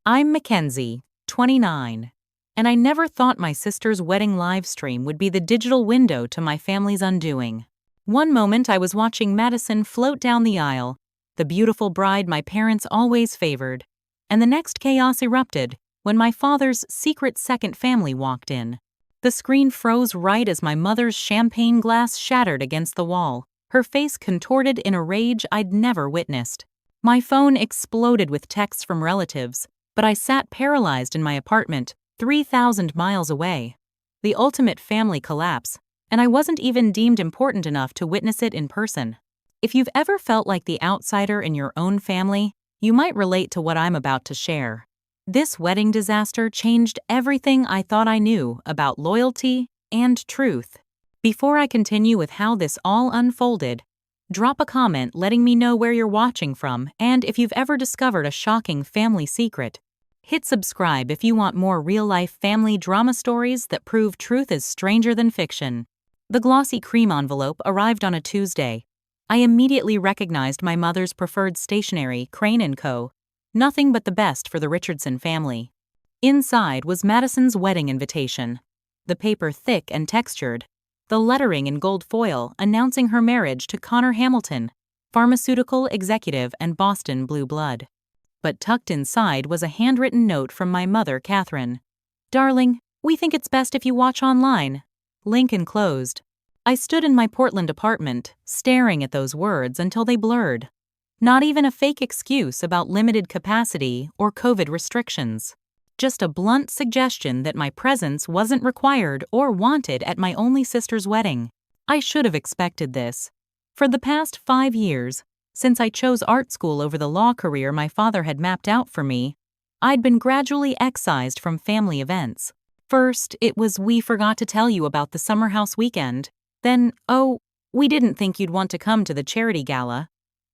I'm Mackenzie, 29, and I never thought my sister's wedding livestream would be the digital window to my family's undoing. One moment I was watching Madison float down the aisle, the beautiful bride my parents always favored, and the next chaos erupted when my father's secret second family walked in. The screen froze right as my mother's champagne glass shattered against the wall, her face contorted in a rage I'd never witnessed. My phone exploded with texts from relatives, but I sat paralyzed in my apartment, 3,000 miles away. The ultimate family collapse, and I wasn't even deemed important enough to witness it in person. If you've ever felt like the outsider in your own family, you might relate to what I'm about to share. This wedding disaster changed everything I thought I knew about loyalty and truth. Before I continue with how this all unfolded, drop a comment letting me know where you're watching from and if you've ever discovered a shocking family secret. Hit subscribe if you want more real-life family drama stories that prove truth is stranger than fiction. The glossy cream envelope arrived on a Tuesday. I immediately recognized my mother's preferred stationery, Crane & Co. Nothing but the best for the Richardson family. Inside was Madison's wedding invitation. The paper thick and textured, the lettering in gold foil announcing her marriage to Connor Hamilton, pharmaceutical executive and Boston blue blood. But tucked inside was a handwritten note from my mother, Catherine. "Darling, we think it's best if you watch online." Link enclosed. I stood in my Portland apartment, staring at those words until they blurred. Not even a fake excuse about limited capacity or COVID restrictions. Just a blunt suggestion that my presence wasn't required or wanted at my only sister's wedding. I should have expected this. For the past 5 years, since I chose art school over the law career my father had mapped out for me, I'd been gradually excised from family events. First, it was "we forgot to tell you about the summer house weekend." Then, "oh, we didn't think you'd want to come to the charity gala."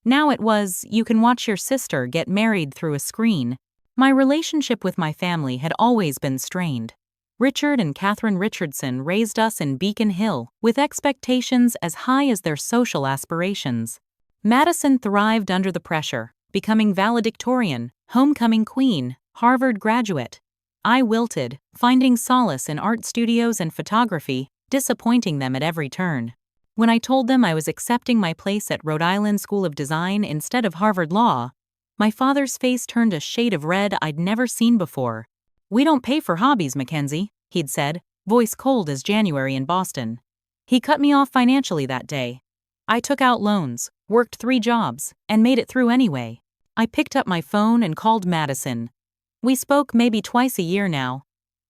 Now it was "you can watch your sister get married through a screen." My relationship with my family had always been strained. Richard and Catherine Richardson raised us in Beacon Hill with expectations as high as their social aspirations. Madison thrived under the pressure, becoming valedictorian, homecoming queen, Harvard graduate. I wilted, finding solace in art studios and photography, disappointing them at every turn. When I told them I was accepting my place at Rhode Island School of Design instead of Harvard Law, my father's face turned a shade of red I'd never seen before. "We don't pay for hobbies, Mackenzie," he'd said, voice cold as January in Boston. He cut me off financially that day. I took out loans, worked 3 jobs, and made it through anyway. I picked up my phone and called Madison. We spoke maybe twice a year now.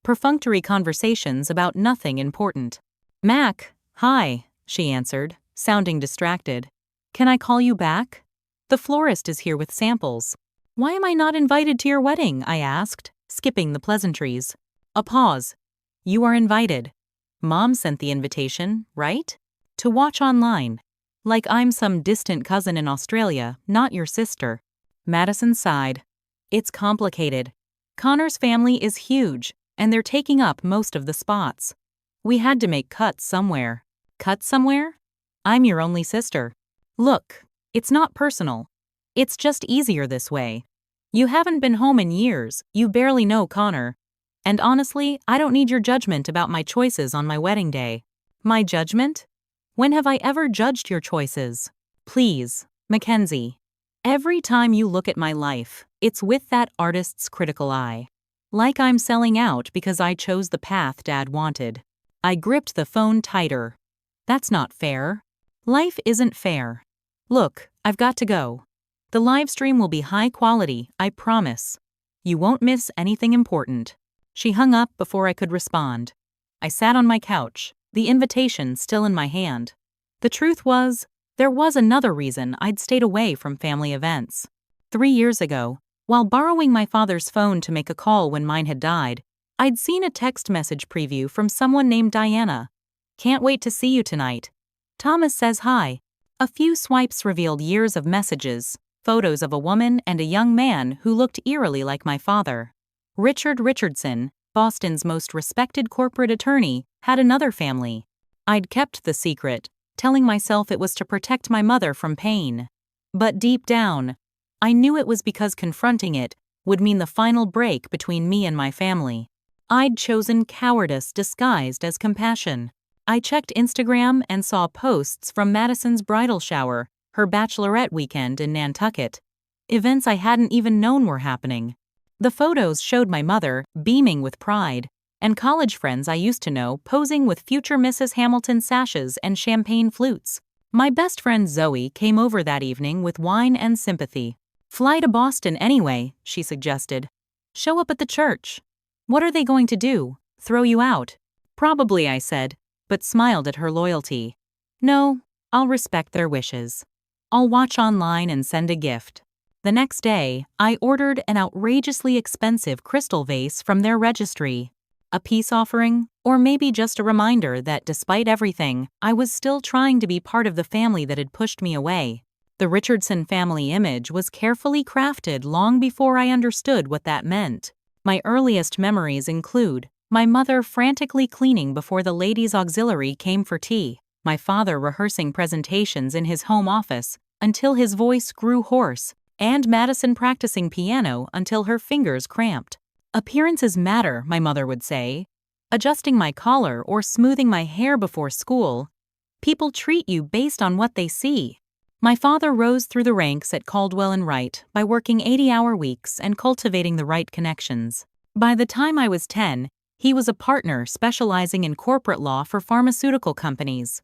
Perfunctory conversations about nothing important. "Mac, hi," she answered, sounding distracted. "Can I call you back? The florist is here with samples." "Why am I not invited to your wedding?" I asked, skipping the pleasantries. A pause. "You are invited. Mom sent the invitation, right? To watch online. Like I'm some distant cousin in Australia, not your sister." Madison sighed. "It's complicated. Connor's family is huge, and they're taking up most of the spots. We had to make cuts somewhere." "Cuts somewhere? I'm your only sister. Look, it's not personal. It's just easier this way. You haven't been home in years, you barely know Connor. And honestly, I don't need your judgment about my choices on my wedding day." "My judgment? When have I ever judged your choices?" "Please, Mackenzie. Every time you look at my life, it's with that artist's critical eye. Like I'm selling out because I chose the path Dad wanted." I gripped the phone tighter. "That's not fair. Life isn't fair. Look, I've got to go. The live stream will be high quality, I promise. You won't miss anything important." She hung up before I could respond. I sat on my couch, the invitation still in my hand. The truth was, there was another reason I'd stayed away from family events. 3 years ago, while borrowing my father's phone to make a call when mine had died, I'd seen a text message preview from someone named Diana. "Can't wait to see you tonight. Thomas says hi." A few swipes revealed years of messages, photos of a woman and a young man who looked eerily like my father. Richard Richardson, Boston's most respected corporate attorney, had another family. I'd kept the secret, telling myself it was to protect my mother from pain. But deep down, I knew it was because confronting it would mean the final break between me and my family. I'd chosen cowardice disguised as compassion. I checked Instagram and saw posts from Madison's bridal shower, her bachelorette weekend in Nantucket. Events I hadn't even known were happening. The photos showed my mother, beaming with pride, and college friends I used to know posing with future Mrs. Hamilton sashes and champagne flutes. My best friend Zoe came over that evening with wine and sympathy. "Fly to Boston anyway," she suggested. "Show up at the church." "What are they going to do? Throw you out?" "Probably," I said, but smiled at her loyalty. "No, I'll respect their wishes. I'll watch online and send a gift." The next day, I ordered an outrageously expensive crystal vase from their registry. A peace offering, or maybe just a reminder that despite everything, I was still trying to be part of the family that had pushed me away. The Richardson family image was carefully crafted long before I understood what that meant. My earliest memories include my mother frantically cleaning before the ladies' auxiliary came for tea, my father rehearsing presentations in his home office until his voice grew hoarse, and Madison practicing piano until her fingers cramped. "Appearances matter," my mother would say. Adjusting my collar or smoothing my hair before school. People treat you based on what they see. My father rose through the ranks at Caldwell and Wright by working 80-hour weeks and cultivating the right connections. By the time I was 10, he was a partner specializing in corporate law for pharmaceutical companies.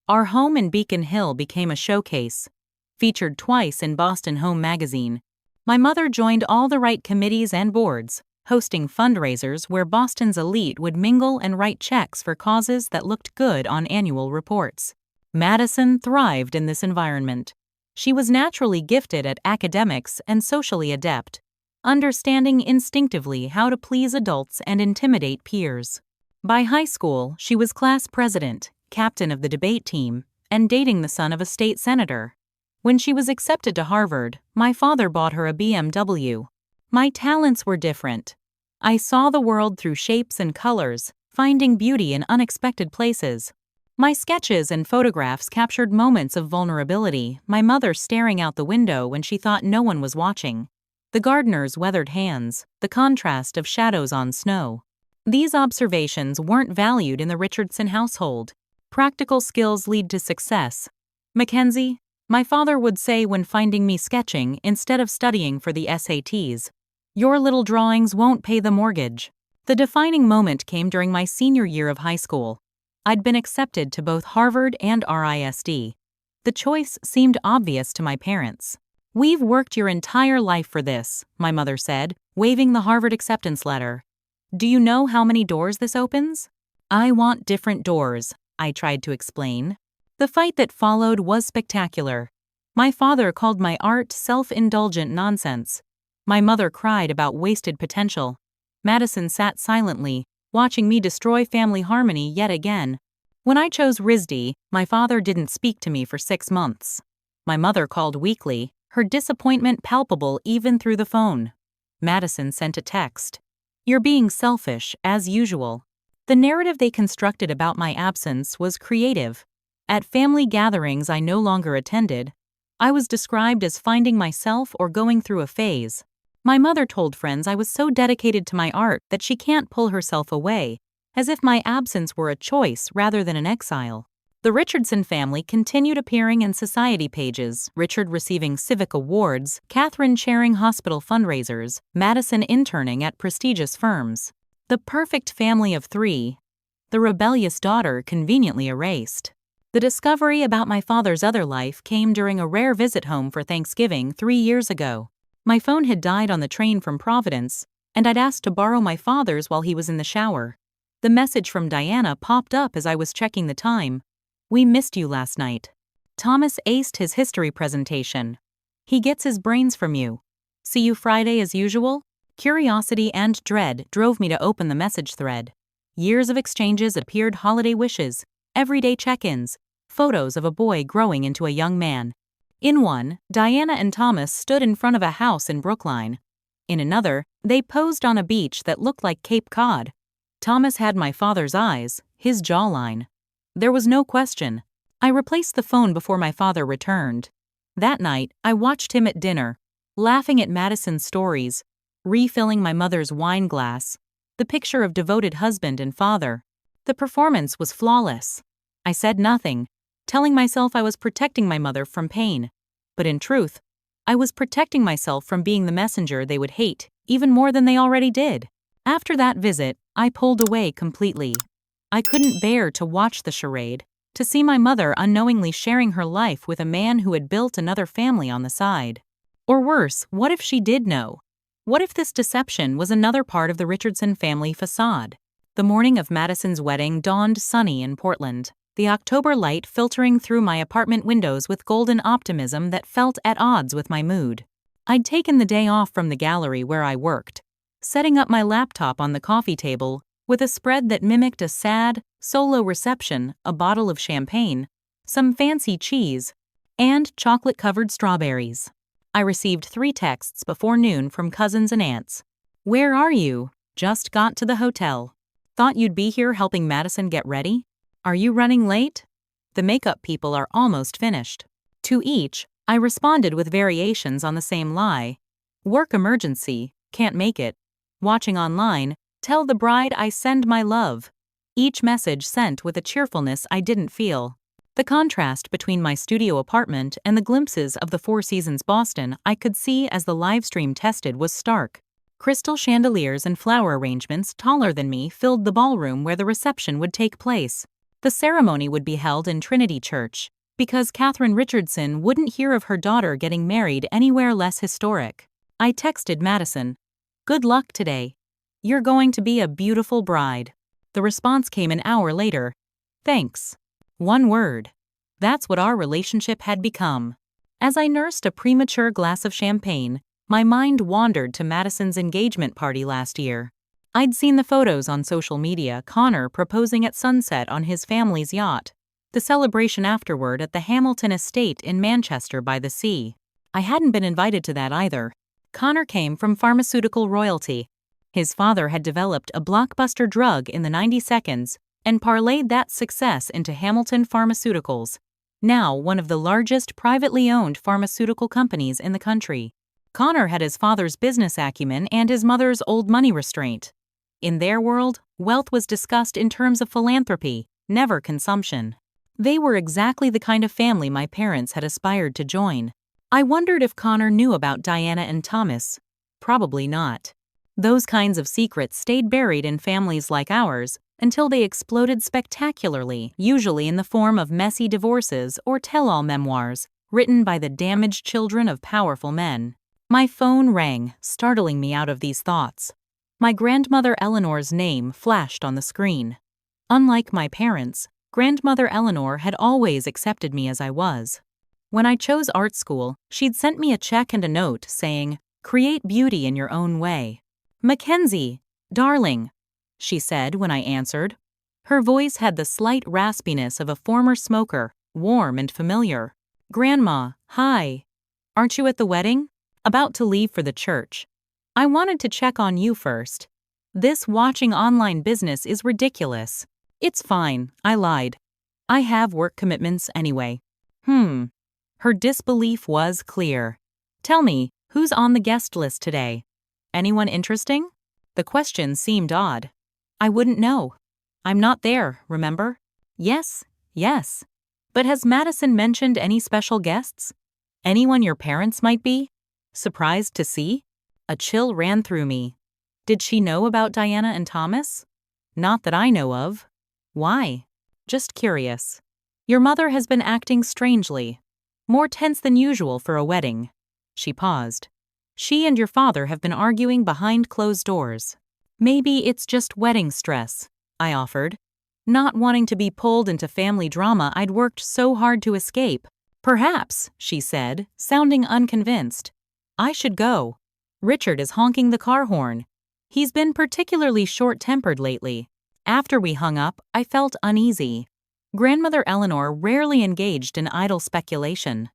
Our home in Beacon Hill became a showcase. Featured twice in Boston Home magazine. My mother joined all the right committees and boards, hosting fundraisers where Boston's elite would mingle and write checks for causes that looked good on annual reports. Madison thrived in this environment. She was naturally gifted at academics and socially adept, understanding instinctively how to please adults and intimidate peers. By high school, she was class president, captain of the debate team, and dating the son of a state senator. When she was accepted to Harvard, my father bought her a BMW. My talents were different. I saw the world through shapes and colors, finding beauty in unexpected places. My sketches and photographs captured moments of vulnerability, my mother staring out the window when she thought no one was watching. The gardener's weathered hands, the contrast of shadows on snow. These observations weren't valued in the Richardson household. Practical skills lead to success. "Mackenzie," my father would say when finding me sketching instead of studying for the SATs, "your little drawings won't pay the mortgage." The defining moment came during my senior year of high school. I'd been accepted to both Harvard and RISD. The choice seemed obvious to my parents. "We've worked your entire life for this," my mother said, waving the Harvard acceptance letter. "Do you know how many doors this opens?" "I want different doors," I tried to explain. The fight that followed was spectacular. My father called my art self-indulgent nonsense. My mother cried about wasted potential. Madison sat silently, watching me destroy family harmony yet again. When I chose RISD, my father didn't speak to me for 6 months. My mother called weekly, her disappointment palpable even through the phone. Madison sent a text. "You're being selfish, as usual." The narrative they constructed about my absence was creative. At family gatherings I no longer attended, I was described as finding myself or going through a phase. My mother told friends I was so dedicated to my art that she can't pull herself away, as if my absence were a choice rather than an exile. The Richardson family continued appearing in society pages, Richard receiving civic awards, Catherine chairing hospital fundraisers, Madison interning at prestigious firms. The perfect family of 3. The rebellious daughter conveniently erased. The discovery about my father's other life came during a rare visit home for Thanksgiving 3 years ago. My phone had died on the train from Providence, and I'd asked to borrow my father's while he was in the shower. The message from Diana popped up as I was checking the time. "We missed you last night. Thomas aced his history presentation. He gets his brains from you. See you Friday as usual?" Curiosity and dread drove me to open the message thread. Years of exchanges appeared holiday wishes, everyday check-ins, photos of a boy growing into a young man. In one, Diana and Thomas stood in front of a house in Brookline. In another, they posed on a beach that looked like Cape Cod. Thomas had my father's eyes, his jawline. There was no question. I replaced the phone before my father returned. That night, I watched him at dinner, laughing at Madison's stories, refilling my mother's wine glass, the picture of devoted husband and father. The performance was flawless. I said nothing, telling myself I was protecting my mother from pain. But in truth, I was protecting myself from being the messenger they would hate, even more than they already did. After that visit, I pulled away completely. I couldn't bear to watch the charade, to see my mother unknowingly sharing her life with a man who had built another family on the side. Or worse, what if she did know? What if this deception was another part of the Richardson family facade? The morning of Madison's wedding dawned sunny in Portland, the October light filtering through my apartment windows with golden optimism that felt at odds with my mood. I'd taken the day off from the gallery where I worked, setting up my laptop on the coffee table with a spread that mimicked a sad, solo reception, a bottle of champagne, some fancy cheese, and chocolate-covered strawberries. I received 3 texts before noon from cousins and aunts. "Where are you? Just got to the hotel. Thought you'd be here helping Madison get ready? Are you running late? The makeup people are almost finished." To each, I responded with variations on the same lie. "Work emergency, can't make it. Watching online, tell the bride I send my love." Each message sent with a cheerfulness I didn't feel. The contrast between my studio apartment and the glimpses of the Four Seasons Boston I could see as the livestream tested was stark. Crystal chandeliers and flower arrangements taller than me filled the ballroom where the reception would take place. The ceremony would be held in Trinity Church, because Catherine Richardson wouldn't hear of her daughter getting married anywhere less historic. I texted Madison, "Good luck today. You're going to be a beautiful bride." The response came an hour later, "Thanks." One word. That's what our relationship had become. As I nursed a premature glass of champagne, my mind wandered to Madison's engagement party last year. I'd seen the photos on social media, Connor proposing at sunset on his family's yacht, the celebration afterward at the Hamilton estate in Manchester by the sea. I hadn't been invited to that either. Connor came from pharmaceutical royalty. His father had developed a blockbuster drug in the 90 seconds and parlayed that success into Hamilton Pharmaceuticals, now one of the largest privately owned pharmaceutical companies in the country. Connor had his father's business acumen and his mother's old money restraint. In their world, wealth was discussed in terms of philanthropy, never consumption. They were exactly the kind of family my parents had aspired to join. I wondered if Connor knew about Diana and Thomas. Probably not. Those kinds of secrets stayed buried in families like ours until they exploded spectacularly, usually in the form of messy divorces or tell-all memoirs written by the damaged children of powerful men. My phone rang, startling me out of these thoughts. My grandmother Eleanor's name flashed on the screen. Unlike my parents, grandmother Eleanor had always accepted me as I was. When I chose art school, she'd sent me a check and a note saying, "Create beauty in your own way." "Mackenzie, darling," she said when I answered. Her voice had the slight raspiness of a former smoker, warm and familiar. "Grandma, hi. Aren't you at the wedding? About to leave for the church. I wanted to check on you first. This watching online business is ridiculous." "It's fine," I lied. "I have work commitments anyway." Her disbelief was clear. "Tell me, who's on the guest list today? Anyone interesting?" The question seemed odd. "I wouldn't know. I'm not there, remember?" Yes. But has Madison mentioned any special guests? Anyone your parents might be surprised to see?" A chill ran through me. Did she know about Diana and Thomas? Not that I know of. Why? Just curious. "Your mother has been acting strangely. More tense than usual for a wedding." She paused. "She and your father have been arguing behind closed doors." "Maybe it's just wedding stress," I offered, not wanting to be pulled into family drama I'd worked so hard to escape. "Perhaps," she said, sounding unconvinced. "I should go. Richard is honking the car horn. He's been particularly short-tempered lately." After we hung up, I felt uneasy. Grandmother Eleanor rarely engaged in idle speculation.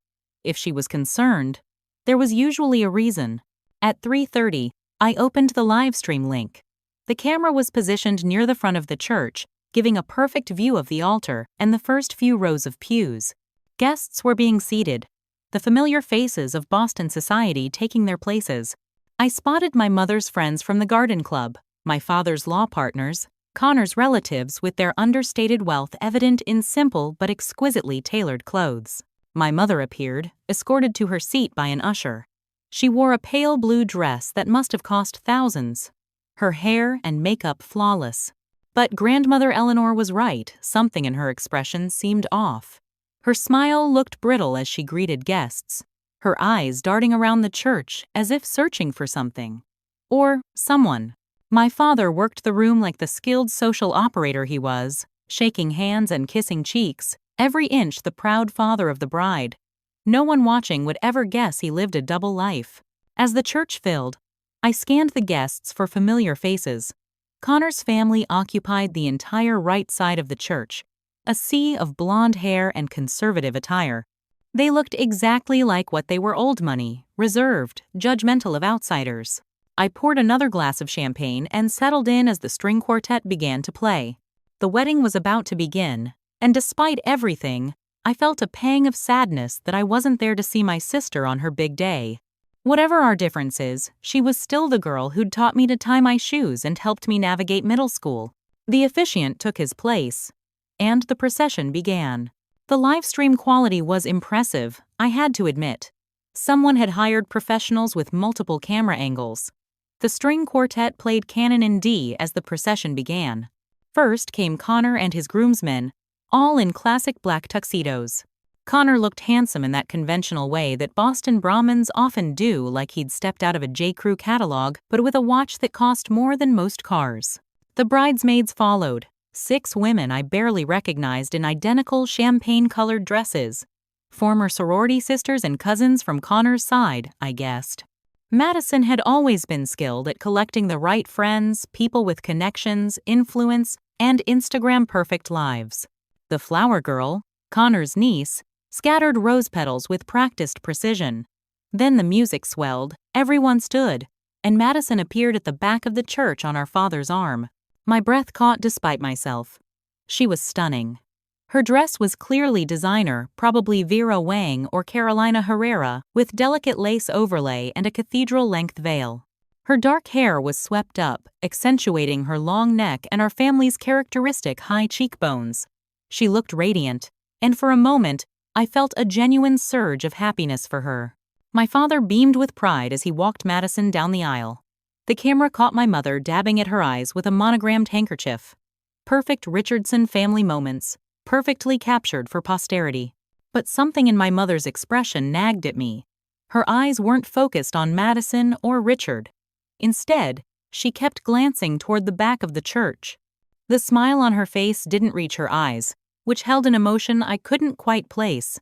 If she was concerned, there was usually a reason. At 3:30, I opened the livestream link. The camera was positioned near the front of the church, giving a perfect view of the altar and the first few rows of pews. Guests were being seated, the familiar faces of Boston society taking their places. I spotted my mother's friends from the garden club, my father's law partners, Connor's relatives with their understated wealth evident in simple but exquisitely tailored clothes. My mother appeared, escorted to her seat by an usher. She wore a pale blue dress that must have cost thousands. Her hair and makeup flawless. But grandmother Eleanor was right, something in her expression seemed off. Her smile looked brittle as she greeted guests, her eyes darting around the church as if searching for something. Or someone. My father worked the room like the skilled social operator he was, shaking hands and kissing cheeks, every inch the proud father of the bride. No one watching would ever guess he lived a double life. As the church filled, I scanned the guests for familiar faces. Connor's family occupied the entire right side of the church, a sea of blonde hair and conservative attire. They looked exactly like what they were: old money, reserved, judgmental of outsiders. I poured another glass of champagne and settled in as the string quartet began to play. The wedding was about to begin, and despite everything, I felt a pang of sadness that I wasn't there to see my sister on her big day. Whatever our differences, she was still the girl who'd taught me to tie my shoes and helped me navigate middle school. The officiant took his place, and the procession began. The live stream quality was impressive, I had to admit. Someone had hired professionals with multiple camera angles. The string quartet played Canon in D as the procession began. First came Connor and his groomsmen, all in classic black tuxedos. Connor looked handsome in that conventional way that Boston Brahmins often do, like he'd stepped out of a J.Crew catalog, but with a watch that cost more than most cars. The bridesmaids followed, 6 women I barely recognized in identical champagne-colored dresses. Former sorority sisters and cousins from Connor's side, I guessed. Madison had always been skilled at collecting the right friends, people with connections, influence, and Instagram-perfect lives. The flower girl, Connor's niece, scattered rose petals with practiced precision. Then the music swelled, everyone stood, and Madison appeared at the back of the church on our father's arm. My breath caught despite myself. She was stunning. Her dress was clearly designer, probably Vera Wang or Carolina Herrera, with delicate lace overlay and a cathedral-length veil. Her dark hair was swept up, accentuating her long neck and our family's characteristic high cheekbones. She looked radiant, and for a moment, I felt a genuine surge of happiness for her. My father beamed with pride as he walked Madison down the aisle. The camera caught my mother dabbing at her eyes with a monogrammed handkerchief. Perfect Richardson family moments, perfectly captured for posterity. But something in my mother's expression nagged at me. Her eyes weren't focused on Madison or Richard. Instead, she kept glancing toward the back of the church. The smile on her face didn't reach her eyes, which held an emotion I couldn't quite place.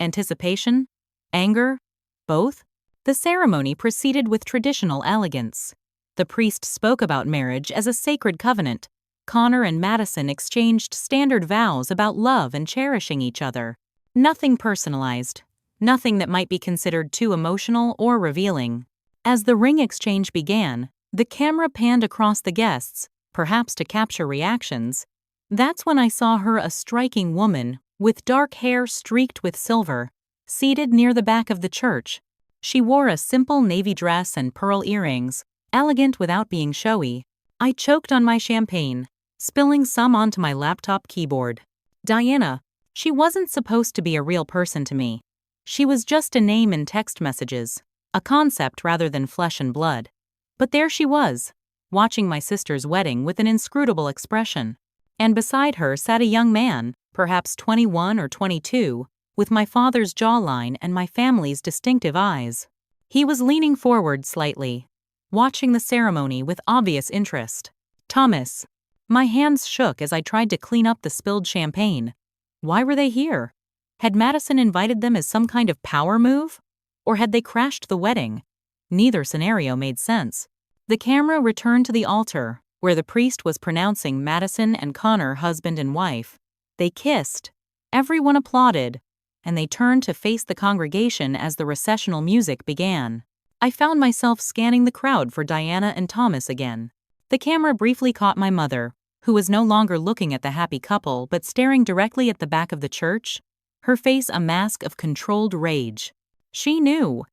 Anticipation? Anger? Both? The ceremony proceeded with traditional elegance. The priest spoke about marriage as a sacred covenant. Connor and Madison exchanged standard vows about love and cherishing each other. Nothing personalized. Nothing that might be considered too emotional or revealing. As the ring exchange began, the camera panned across the guests, perhaps to capture reactions. That's when I saw her, a striking woman, with dark hair streaked with silver, seated near the back of the church. She wore a simple navy dress and pearl earrings, elegant without being showy. I choked on my champagne, spilling some onto my laptop keyboard. Diana, she wasn't supposed to be a real person to me. She was just a name in text messages, a concept rather than flesh and blood. But there she was, watching my sister's wedding with an inscrutable expression. And beside her sat a young man, perhaps 21 or 22, with my father's jawline and my family's distinctive eyes. He was leaning forward slightly, watching the ceremony with obvious interest. Thomas. My hands shook as I tried to clean up the spilled champagne. Why were they here? Had Madison invited them as some kind of power move? Or had they crashed the wedding? Neither scenario made sense. The camera returned to the altar, where the priest was pronouncing Madison and Connor husband and wife. They kissed. Everyone applauded, and they turned to face the congregation as the recessional music began. I found myself scanning the crowd for Diana and Thomas again. The camera briefly caught my mother, who was no longer looking at the happy couple but staring directly at the back of the church, her face a mask of controlled rage. She knew.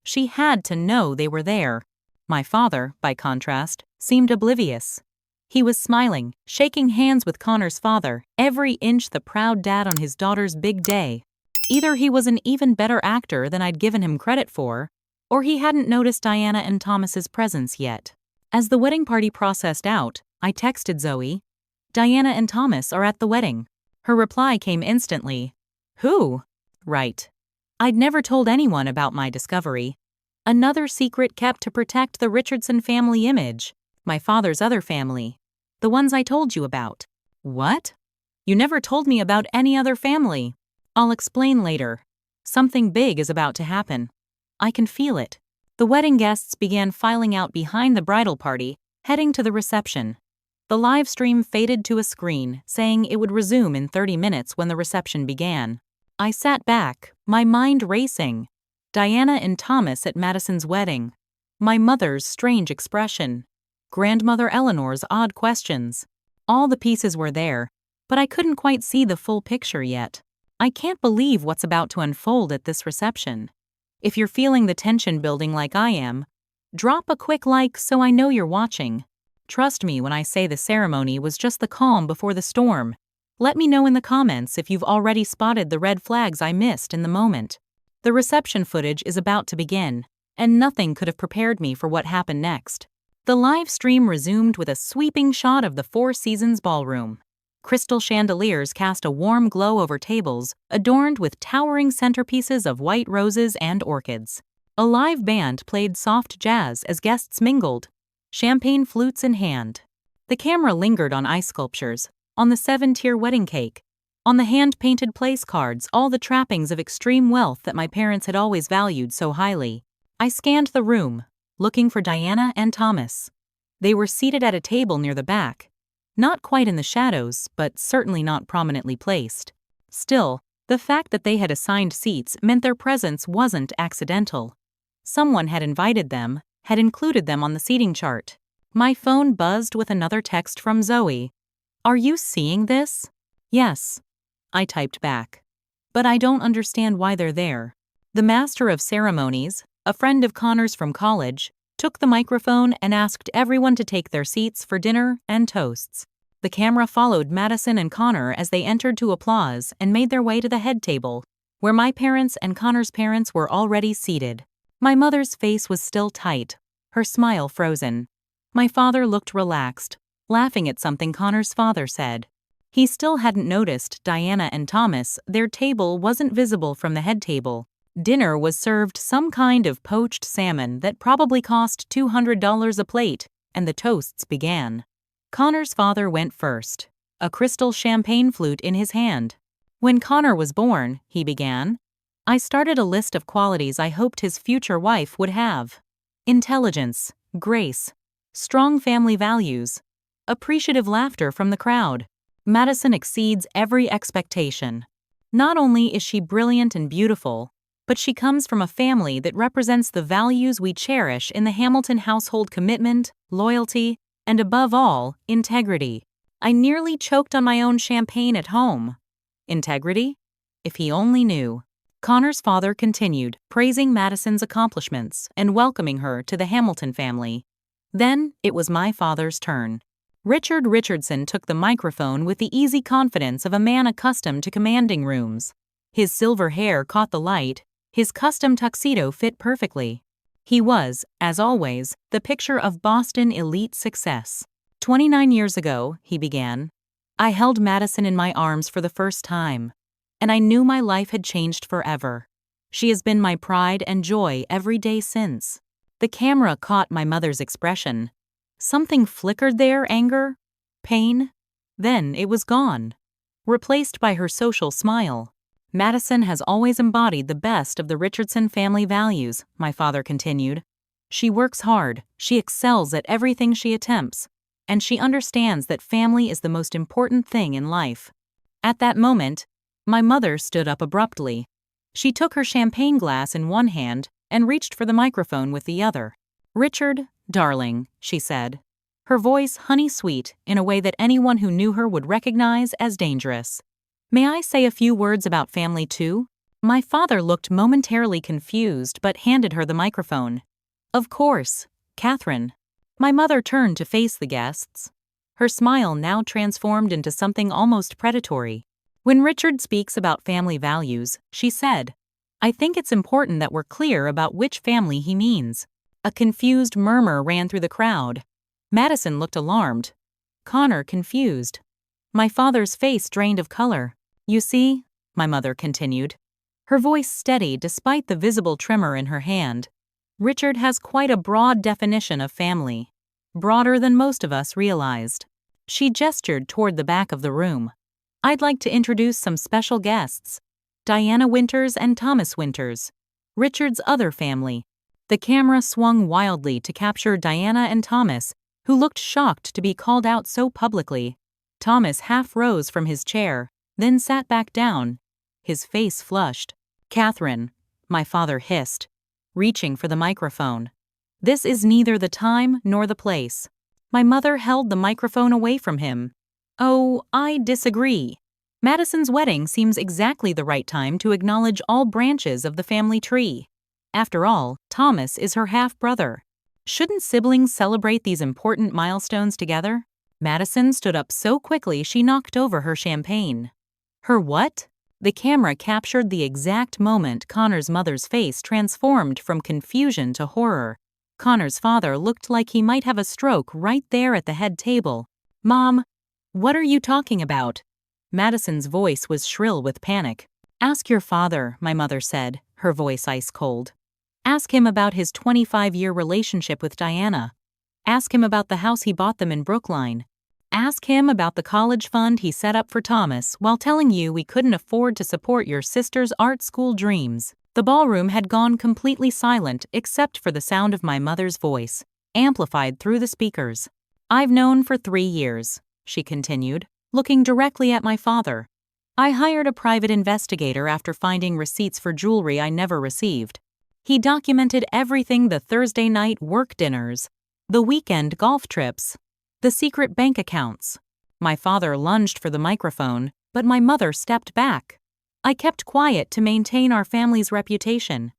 She had to know they were there. My father, by contrast, seemed oblivious. He was smiling, shaking hands with Connor's father, every inch the proud dad on his daughter's big day. Either he was an even better actor than I'd given him credit for, or he hadn't noticed Diana and Thomas's presence yet. As the wedding party processed out, I texted Zoe, "Diana and Thomas are at the wedding." Her reply came instantly, "Who?" Right. I'd never told anyone about my discovery. Another secret kept to protect the Richardson family image, my father's other family. The ones I told you about. What? You never told me about any other family. I'll explain later. Something big is about to happen. I can feel it. The wedding guests began filing out behind the bridal party, heading to the reception. The live stream faded to a screen, saying it would resume in 30 minutes when the reception began. I sat back, my mind racing. Diana and Thomas at Madison's wedding. My mother's strange expression. Grandmother Eleanor's odd questions. All the pieces were there, but I couldn't quite see the full picture yet. I can't believe what's about to unfold at this reception. If you're feeling the tension building like I am, drop a quick like so I know you're watching. Trust me when I say the ceremony was just the calm before the storm. Let me know in the comments if you've already spotted the red flags I missed in the moment. The reception footage is about to begin, and nothing could have prepared me for what happened next. The live stream resumed with a sweeping shot of the Four Seasons ballroom. Crystal chandeliers cast a warm glow over tables, adorned with towering centerpieces of white roses and orchids. A live band played soft jazz as guests mingled, champagne flutes in hand. The camera lingered on ice sculptures, on the 7-tier wedding cake, on the hand-painted place cards, all the trappings of extreme wealth that my parents had always valued so highly. I scanned the room, looking for Diana and Thomas. They were seated at a table near the back, not quite in the shadows, but certainly not prominently placed. Still, the fact that they had assigned seats meant their presence wasn't accidental. Someone had invited them, had included them on the seating chart. My phone buzzed with another text from Zoe. "Are you seeing this?" "Yes," I typed back. "But I don't understand why they're there." The master of ceremonies, a friend of Connor's from college, took the microphone and asked everyone to take their seats for dinner and toasts. The camera followed Madison and Connor as they entered to applause and made their way to the head table, where my parents and Connor's parents were already seated. My mother's face was still tight, her smile frozen. My father looked relaxed, laughing at something Connor's father said. He still hadn't noticed Diana and Thomas. Their table wasn't visible from the head table. Dinner was served some kind of poached salmon that probably cost $200 a plate, and the toasts began. Connor's father went first, a crystal champagne flute in his hand. "When Connor was born," he began, "I started a list of qualities I hoped his future wife would have. Intelligence, grace, strong family values, appreciative laughter from the crowd. Madison exceeds every expectation. Not only is she brilliant and beautiful, but she comes from a family that represents the values we cherish in the Hamilton household: commitment, loyalty, and above all, integrity." I nearly choked on my own champagne at home. Integrity? If he only knew. Connor's father continued, praising Madison's accomplishments and welcoming her to the Hamilton family. Then it was my father's turn. Richard Richardson took the microphone with the easy confidence of a man accustomed to commanding rooms. His silver hair caught the light. His custom tuxedo fit perfectly. He was, as always, the picture of Boston elite success. 29 years ago, he began, I held Madison in my arms for the first time, and I knew my life had changed forever. She has been my pride and joy every day since. The camera caught my mother's expression. Something flickered there, anger, pain. Then it was gone, replaced by her social smile. Madison has always embodied the best of the Richardson family values, my father continued. She works hard, she excels at everything she attempts, and she understands that family is the most important thing in life. At that moment, my mother stood up abruptly. She took her champagne glass in one hand and reached for the microphone with the other. "Richard, darling," she said, her voice honey-sweet in a way that anyone who knew her would recognize as dangerous. "May I say a few words about family too?" My father looked momentarily confused but handed her the microphone. "Of course. Catherine. My mother turned to face the guests. Her smile now transformed into something almost predatory. When Richard speaks about family values, she said, I think it's important that we're clear about which family he means. A confused murmur ran through the crowd. Madison looked alarmed. Connor confused. My father's face drained of color. You see, my mother continued, her voice steady despite the visible tremor in her hand. Richard has quite a broad definition of family. Broader than most of us realized. She gestured toward the back of the room. I'd like to introduce some special guests. Diana Winters and Thomas Winters. Richard's other family. The camera swung wildly to capture Diana and Thomas, who looked shocked to be called out so publicly. Thomas half rose from his chair, then sat back down. His face flushed. Catherine, my father hissed, reaching for the microphone. This is neither the time nor the place. My mother held the microphone away from him. Oh, I disagree. Madison's wedding seems exactly the right time to acknowledge all branches of the family tree. After all, Thomas is her half-brother. Shouldn't siblings celebrate these important milestones together? Madison stood up so quickly she knocked over her champagne. Her what? The camera captured the exact moment Connor's mother's face transformed from confusion to horror. Connor's father looked like he might have a stroke right there at the head table. Mom, what are you talking about? Madison's voice was shrill with panic. Ask your father, my mother said, her voice ice cold. Ask him about his 25-year relationship with Diana. Ask him about the house he bought them in Brookline. Ask him about the college fund he set up for Thomas while telling you we couldn't afford to support your sister's art school dreams. The ballroom had gone completely silent except for the sound of my mother's voice, amplified through the speakers. I've known for 3 years, she continued, looking directly at my father. I hired a private investigator after finding receipts for jewelry I never received. He documented everything: the Thursday night work dinners, the weekend golf trips, the secret bank accounts. My father lunged for the microphone, but my mother stepped back. I kept quiet to maintain our family's reputation.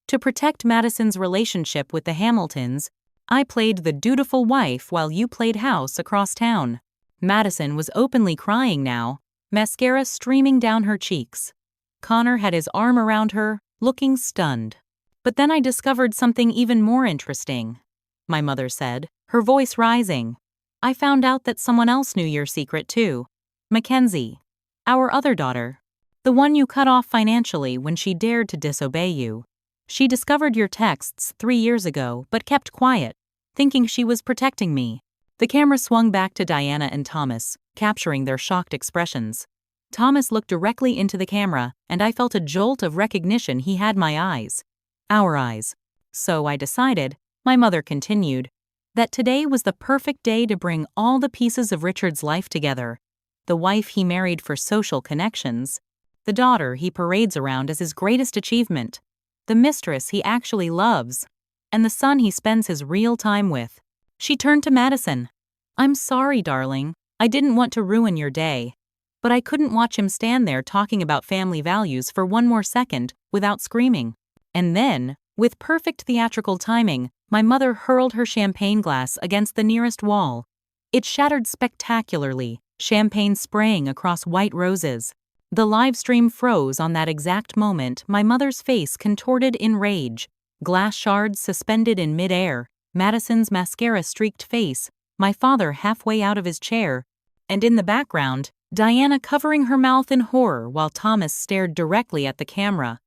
To protect Madison's relationship with the Hamiltons, I played the dutiful wife while you played house across town. Madison was openly crying now, mascara streaming down her cheeks. Connor had his arm around her, looking stunned. But then I discovered something even more interesting, my mother said, her voice rising. I found out that someone else knew your secret too. Mackenzie, our other daughter. The one you cut off financially when she dared to disobey you. She discovered your texts 3 years ago but kept quiet, thinking she was protecting me. The camera swung back to Diana and Thomas, capturing their shocked expressions. Thomas looked directly into the camera, and I felt a jolt of recognition he had my eyes. Our eyes. So I decided, my mother continued, that today was the perfect day to bring all the pieces of Richard's life together. The wife he married for social connections, the daughter he parades around as his greatest achievement, the mistress he actually loves, and the son he spends his real time with. She turned to Madison. I'm sorry, darling. I didn't want to ruin your day. But I couldn't watch him stand there talking about family values for one more second without screaming. And then, with perfect theatrical timing, my mother hurled her champagne glass against the nearest wall. It shattered spectacularly, champagne spraying across white roses. The live stream froze on that exact moment. My mother's face contorted in rage. Glass shards suspended in midair, Madison's mascara-streaked face, my father halfway out of his chair, and in the background, Diana covering her mouth in horror while Thomas stared directly at the camera.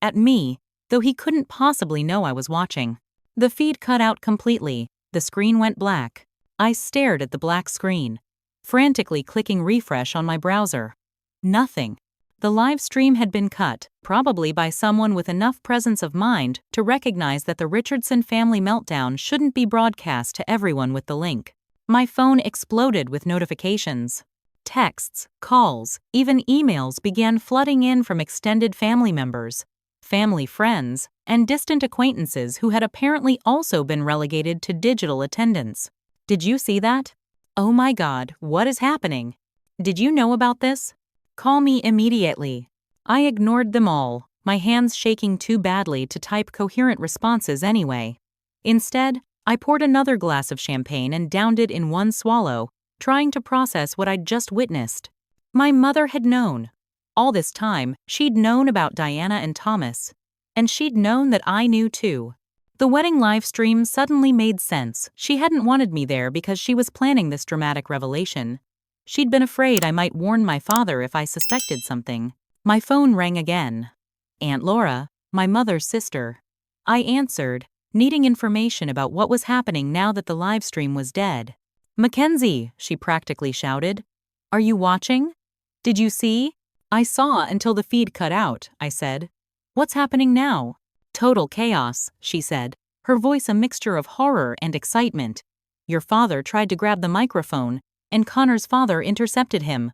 At me, though he couldn't possibly know I was watching. The feed cut out completely. The screen went black. I stared at the black screen, frantically clicking refresh on my browser. Nothing. The live stream had been cut, probably by someone with enough presence of mind to recognize that the Richardson family meltdown shouldn't be broadcast to everyone with the link. My phone exploded with notifications. Texts, calls, even emails began flooding in from extended family members, family friends, and distant acquaintances who had apparently also been relegated to digital attendance. Did you see that? Oh my God, what is happening? Did you know about this? Call me immediately. I ignored them all, my hands shaking too badly to type coherent responses anyway. Instead, I poured another glass of champagne and downed it in one swallow, trying to process what I'd just witnessed. My mother had known. All this time, she'd known about Diana and Thomas. And she'd known that I knew too. The wedding livestream suddenly made sense. She hadn't wanted me there because she was planning this dramatic revelation. She'd been afraid I might warn my father if I suspected something. My phone rang again. Aunt Laura, my mother's sister. I answered, needing information about what was happening now that the livestream was dead. "Mackenzie," she practically shouted. "Are you watching? Did you see?" "I saw until the feed cut out," I said. "What's happening now?" "Total chaos," she said, her voice a mixture of horror and excitement. "Your father tried to grab the microphone, and Connor's father intercepted him.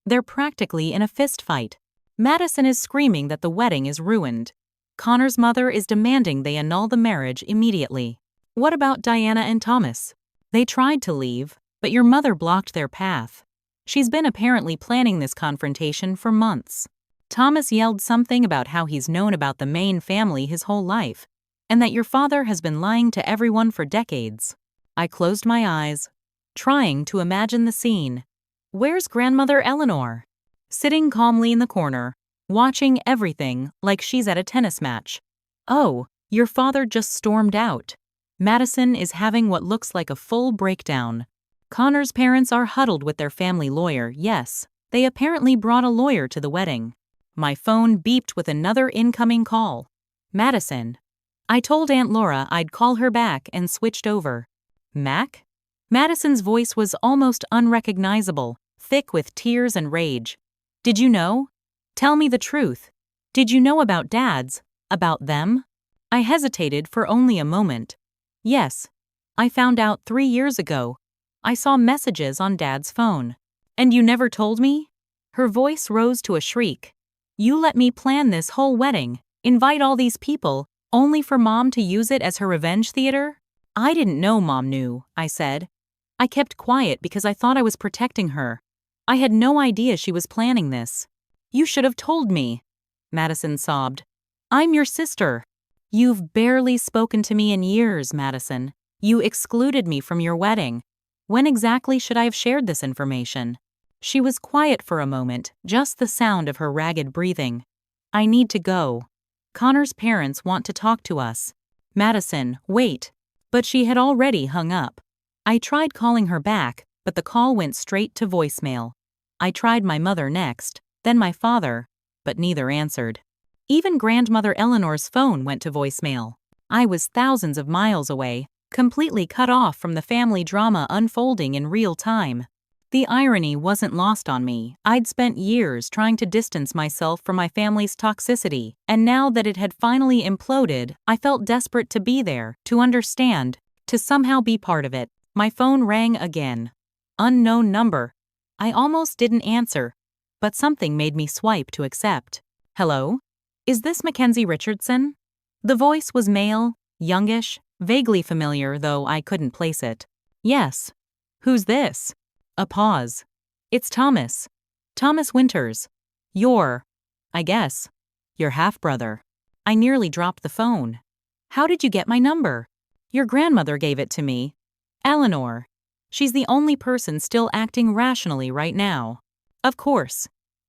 They're practically in a fist fight. Madison is screaming that the wedding is ruined. Connor's mother is demanding they annul the marriage immediately. What about Diana and Thomas? They tried to leave, but your mother blocked their path. She's been apparently planning this confrontation for months. Thomas yelled something about how he's known about the Main family his whole life, and that your father has been lying to everyone for decades." I closed my eyes, trying to imagine the scene. Where's grandmother Eleanor? Sitting calmly in the corner, watching everything like she's at a tennis match. Oh, your father just stormed out. Madison is having what looks like a full breakdown. Connor's parents are huddled with their family lawyer. Yes, they apparently brought a lawyer to the wedding. My phone beeped with another incoming call. Madison. I told Aunt Laura I'd call her back and switched over. Mac? Madison's voice was almost unrecognizable, thick with tears and rage. Did you know? Tell me the truth. Did you know about Dad's? About them? I hesitated for only a moment. Yes. I found out 3 years ago. I saw messages on Dad's phone. And you never told me? Her voice rose to a shriek. You let me plan this whole wedding, invite all these people, only for Mom to use it as her revenge theater? I didn't know Mom knew, I said. I kept quiet because I thought I was protecting her. I had no idea she was planning this. You should have told me. Madison sobbed. I'm your sister. You've barely spoken to me in years, Madison. You excluded me from your wedding. When exactly should I have shared this information? She was quiet for a moment, just the sound of her ragged breathing. I need to go. Connor's parents want to talk to us. Madison, wait. But she had already hung up. I tried calling her back, but the call went straight to voicemail. I tried my mother next, then my father, but neither answered. Even grandmother Eleanor's phone went to voicemail. I was thousands of miles away, completely cut off from the family drama unfolding in real time. The irony wasn't lost on me. I'd spent years trying to distance myself from my family's toxicity, and now that it had finally imploded, I felt desperate to be there, to understand, to somehow be part of it. My phone rang again. Unknown number. I almost didn't answer, but something made me swipe to accept. Hello? Is this Mackenzie Richardson? The voice was male, youngish, vaguely familiar, though I couldn't place it. Yes. Who's this? A pause. It's Thomas. Thomas Winters. I guess, your half-brother. I nearly dropped the phone. How did you get my number? Your grandmother gave it to me. Eleanor. She's the only person still acting rationally right now. Of course.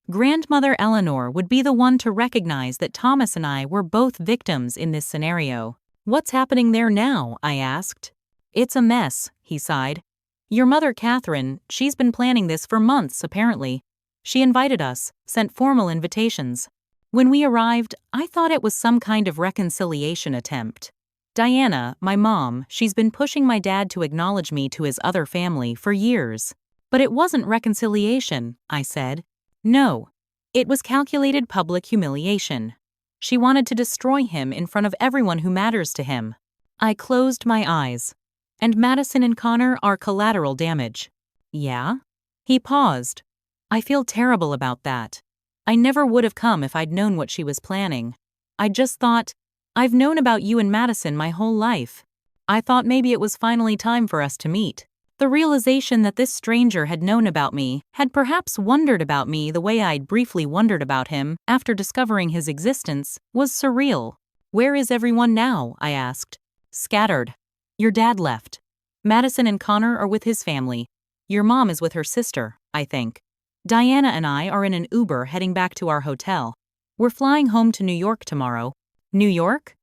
Grandmother Eleanor would be the one to recognize that Thomas and I were both victims in this scenario. What's happening there now? I asked. It's a mess, he sighed. Your mother, Catherine, she's been planning this for months, apparently. She invited us, sent formal invitations. When we arrived, I thought it was some kind of reconciliation attempt. Diana, my mom, she's been pushing my dad to acknowledge me to his other family for years. But it wasn't reconciliation, I said. No. It was calculated public humiliation. She wanted to destroy him in front of everyone who matters to him. I closed my eyes. And Madison and Connor are collateral damage. Yeah? He paused. I feel terrible about that. I never would have come if I'd known what she was planning. I just thought, I've known about you and Madison my whole life. I thought maybe it was finally time for us to meet. The realization that this stranger had known about me, had perhaps wondered about me the way I'd briefly wondered about him after discovering his existence, was surreal. Where is everyone now? I asked. Scattered. Your dad left. Madison and Connor are with his family. Your mom is with her sister, I think. Diana and I are in an Uber heading back to our hotel. We're flying home to New York tomorrow. New York?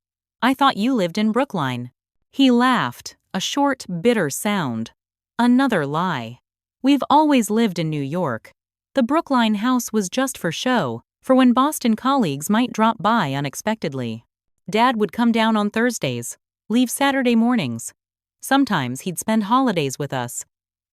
I thought you lived in Brookline. He laughed, a short, bitter sound. Another lie. We've always lived in New York. The Brookline house was just for show, for when Boston colleagues might drop by unexpectedly. Dad would come down on Thursdays, leave Saturday mornings. Sometimes he'd spend holidays with us,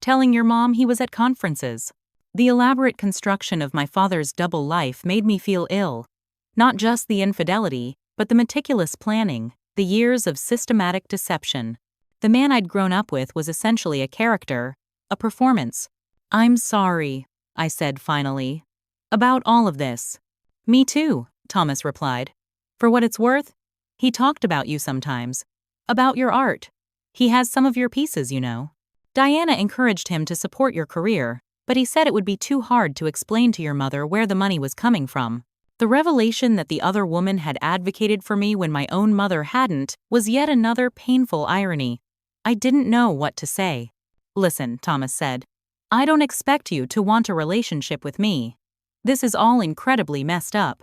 telling your mom he was at conferences. The elaborate construction of my father's double life made me feel ill. Not just the infidelity, but the meticulous planning, the years of systematic deception. The man I'd grown up with was essentially a character, a performance. I'm sorry, I said finally. About all of this. Me too, Thomas replied. For what it's worth, he talked about you sometimes. About your art. He has some of your pieces, you know. Diana encouraged him to support your career, but he said it would be too hard to explain to your mother where the money was coming from. The revelation that the other woman had advocated for me when my own mother hadn't was yet another painful irony. I didn't know what to say. Listen, Thomas said. I don't expect you to want a relationship with me. This is all incredibly messed up.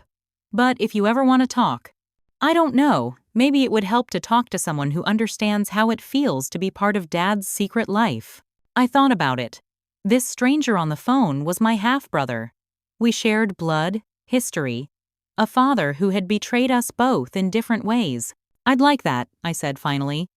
But if you ever want to talk, I don't know, maybe it would help to talk to someone who understands how it feels to be part of Dad's secret life. I thought about it. This stranger on the phone was my half-brother. We shared blood, history, a father who had betrayed us both in different ways. I'd like that, I said finally.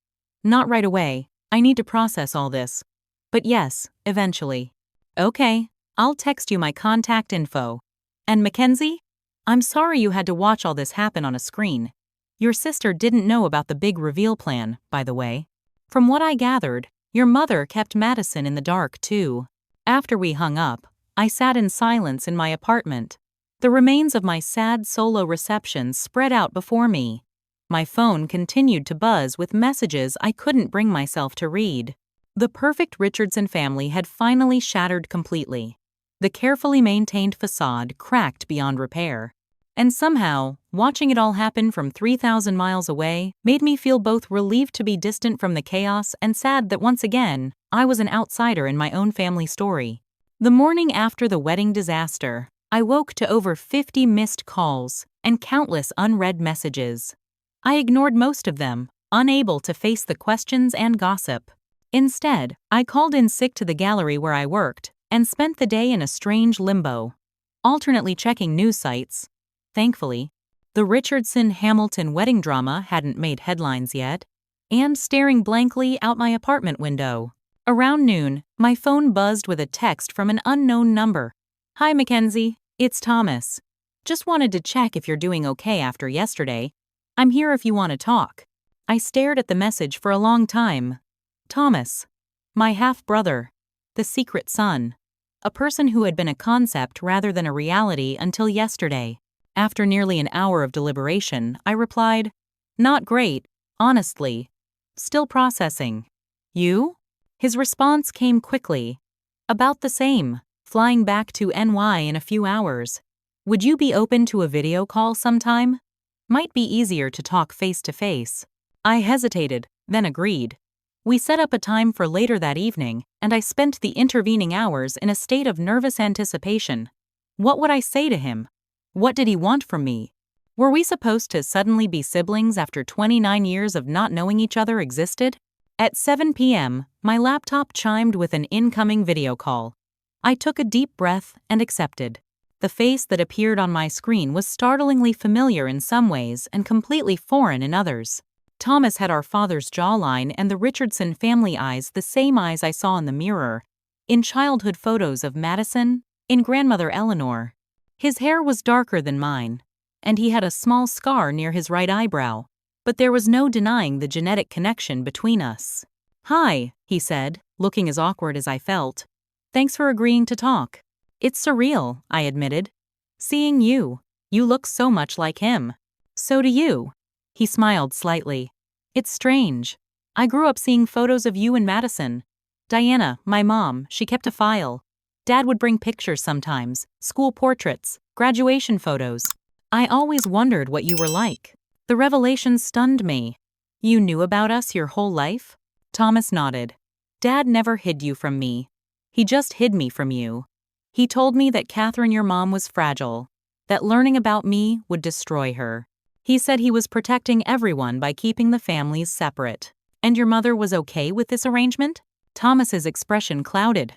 Not right away. I need to process all this. But yes, eventually. Okay, I'll text you my contact info. And Mackenzie? I'm sorry you had to watch all this happen on a screen. Your sister didn't know about the big reveal plan, by the way. From what I gathered, your mother kept Madison in the dark, too. After we hung up, I sat in silence in my apartment. The remains of my sad solo reception spread out before me. My phone continued to buzz with messages I couldn't bring myself to read. The perfect Richardson family had finally shattered completely. The carefully maintained facade cracked beyond repair. And somehow, watching it all happen from 3,000 miles away made me feel both relieved to be distant from the chaos and sad that once again, I was an outsider in my own family story. The morning after the wedding disaster, I woke to over 50 missed calls and countless unread messages. I ignored most of them, unable to face the questions and gossip. Instead, I called in sick to the gallery where I worked and spent the day in a strange limbo, alternately checking news sites. Thankfully, the Richardson-Hamilton wedding drama hadn't made headlines yet, and staring blankly out my apartment window. Around noon, my phone buzzed with a text from an unknown number. Hi, Mackenzie. It's Thomas. Just wanted to check if you're doing okay after yesterday. I'm here if you want to talk. I stared at the message for a long time. Thomas. My half-brother. The secret son. A person who had been a concept rather than a reality until yesterday. After nearly an hour of deliberation, I replied, Not great, honestly. Still processing. You? His response came quickly. About the same. Flying back to NY in a few hours. Would you be open to a video call sometime? Might be easier to talk face-to-face. I hesitated, then agreed. We set up a time for later that evening, and I spent the intervening hours in a state of nervous anticipation. What would I say to him? What did he want from me? Were we supposed to suddenly be siblings after 29 years of not knowing each other existed? At 7 p.m., my laptop chimed with an incoming video call. I took a deep breath and accepted. The face that appeared on my screen was startlingly familiar in some ways and completely foreign in others. Thomas had our father's jawline and the Richardson family eyes, the same eyes I saw in the mirror, in childhood photos of Madison, in grandmother Eleanor. His hair was darker than mine, and he had a small scar near his right eyebrow, but there was no denying the genetic connection between us. Hi, he said, looking as awkward as I felt. Thanks for agreeing to talk. It's surreal, I admitted. Seeing you. You look so much like him. So do you. He smiled slightly. It's strange. I grew up seeing photos of you and Madison. Diana, my mom, she kept a file. Dad would bring pictures sometimes, school portraits, graduation photos. I always wondered what you were like. The revelation stunned me. You knew about us your whole life? Thomas nodded. Dad never hid you from me. He just hid me from you. He told me that Catherine, your mom, was fragile, that learning about me would destroy her. He said he was protecting everyone by keeping the families separate. And your mother was okay with this arrangement? Thomas's expression clouded.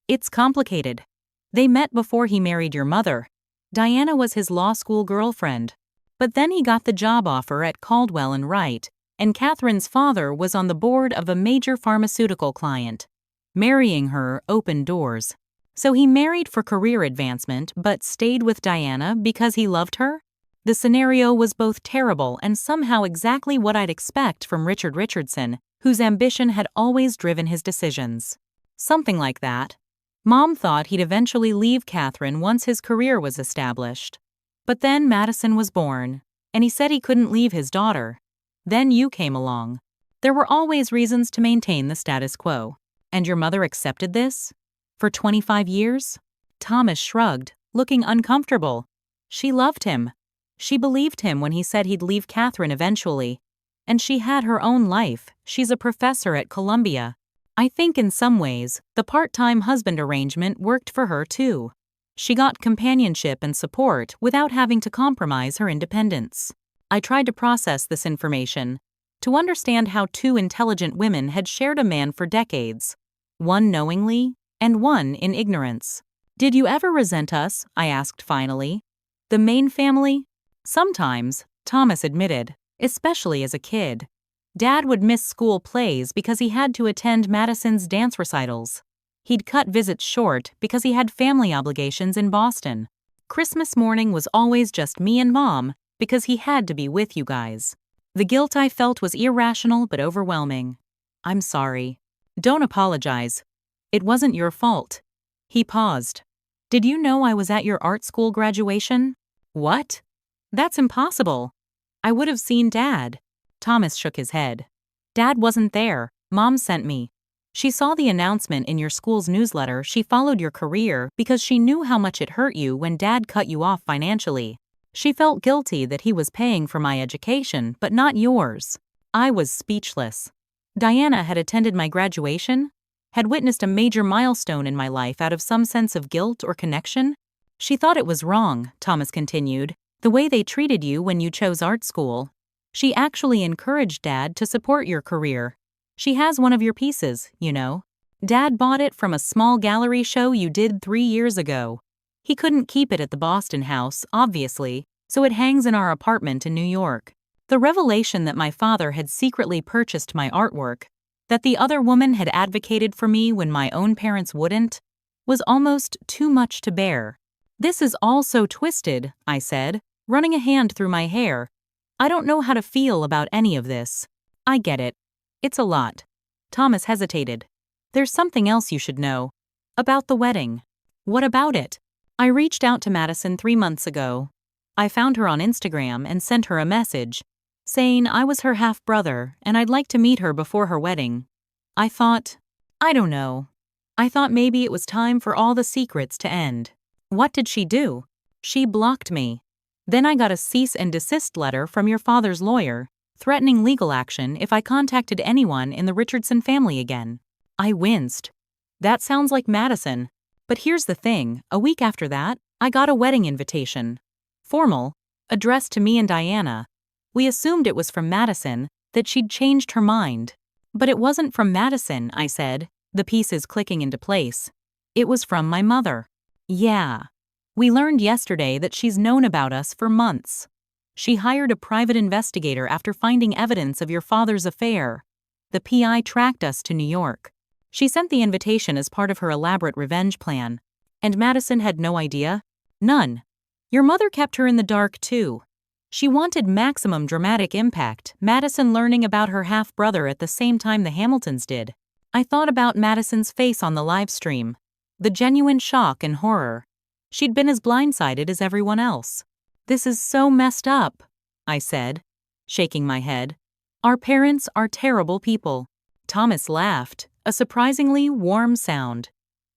It's complicated. They met before he married your mother. Diana was his law school girlfriend. But then he got the job offer at Caldwell and Wright, and Catherine's father was on the board of a major pharmaceutical client. Marrying her opened doors. So he married for career advancement but stayed with Diana because he loved her? The scenario was both terrible and somehow exactly what I'd expect from Richard Richardson, whose ambition had always driven his decisions. Something like that. Mom thought he'd eventually leave Catherine once his career was established. But then Madison was born, and he said he couldn't leave his daughter. Then you came along. There were always reasons to maintain the status quo. And your mother accepted this? For 25 years? Thomas shrugged, looking uncomfortable. She loved him. She believed him when he said he'd leave Catherine eventually. And she had her own life. She's a professor at Columbia. I think in some ways, the part-time husband arrangement worked for her too. She got companionship and support without having to compromise her independence. I tried to process this information, to understand how two intelligent women had shared a man for decades, one knowingly and one in ignorance. Did you ever resent us? I asked finally. The Main family? Sometimes, Thomas admitted, especially as a kid. Dad would miss school plays because he had to attend Madison's dance recitals. He'd cut visits short because he had family obligations in Boston. Christmas morning was always just me and Mom because he had to be with you guys. The guilt I felt was irrational but overwhelming. I'm sorry. Don't apologize. It wasn't your fault. He paused. Did you know I was at your art school graduation? What? That's impossible. I would have seen Dad. Thomas shook his head. Dad wasn't there. Mom sent me. She saw the announcement in your school's newsletter. She followed your career because she knew how much it hurt you when Dad cut you off financially. She felt guilty that he was paying for my education, but not yours. I was speechless. Diana had attended my graduation, had witnessed a major milestone in my life out of some sense of guilt or connection. She thought it was wrong, Thomas continued, the way they treated you when you chose art school. She actually encouraged Dad to support your career. She has one of your pieces, you know. Dad bought it from a small gallery show you did 3 years ago. He couldn't keep it at the Boston house, obviously, so it hangs in our apartment in New York. The revelation that my father had secretly purchased my artwork, that the other woman had advocated for me when my own parents wouldn't, was almost too much to bear. This is all so twisted, I said, running a hand through my hair. I don't know how to feel about any of this. I get it. It's a lot. Thomas hesitated. There's something else you should know. About the wedding. What about it? I reached out to Madison 3 months ago. I found her on Instagram and sent her a message, saying I was her half-brother and I'd like to meet her before her wedding. I thought maybe it was time for all the secrets to end. What did she do? She blocked me. Then I got a cease and desist letter from your father's lawyer, threatening legal action if I contacted anyone in the Richardson family again. I winced. That sounds like Madison. But here's the thing, a week after that, I got a wedding invitation. Formal, addressed to me and Diana. We assumed it was from Madison, that she'd changed her mind. But it wasn't from Madison, I said, the pieces clicking into place. It was from my mother. Yeah. We learned yesterday that she's known about us for months. She hired a private investigator after finding evidence of your father's affair. The PI tracked us to New York. She sent the invitation as part of her elaborate revenge plan. And Madison had no idea? None. Your mother kept her in the dark, too. She wanted maximum dramatic impact, Madison learning about her half-brother at the same time the Hamiltons did. I thought about Madison's face on the live stream. The genuine shock and horror. She'd been as blindsided as everyone else. This is so messed up, I said, shaking my head. Our parents are terrible people. Thomas laughed, a surprisingly warm sound.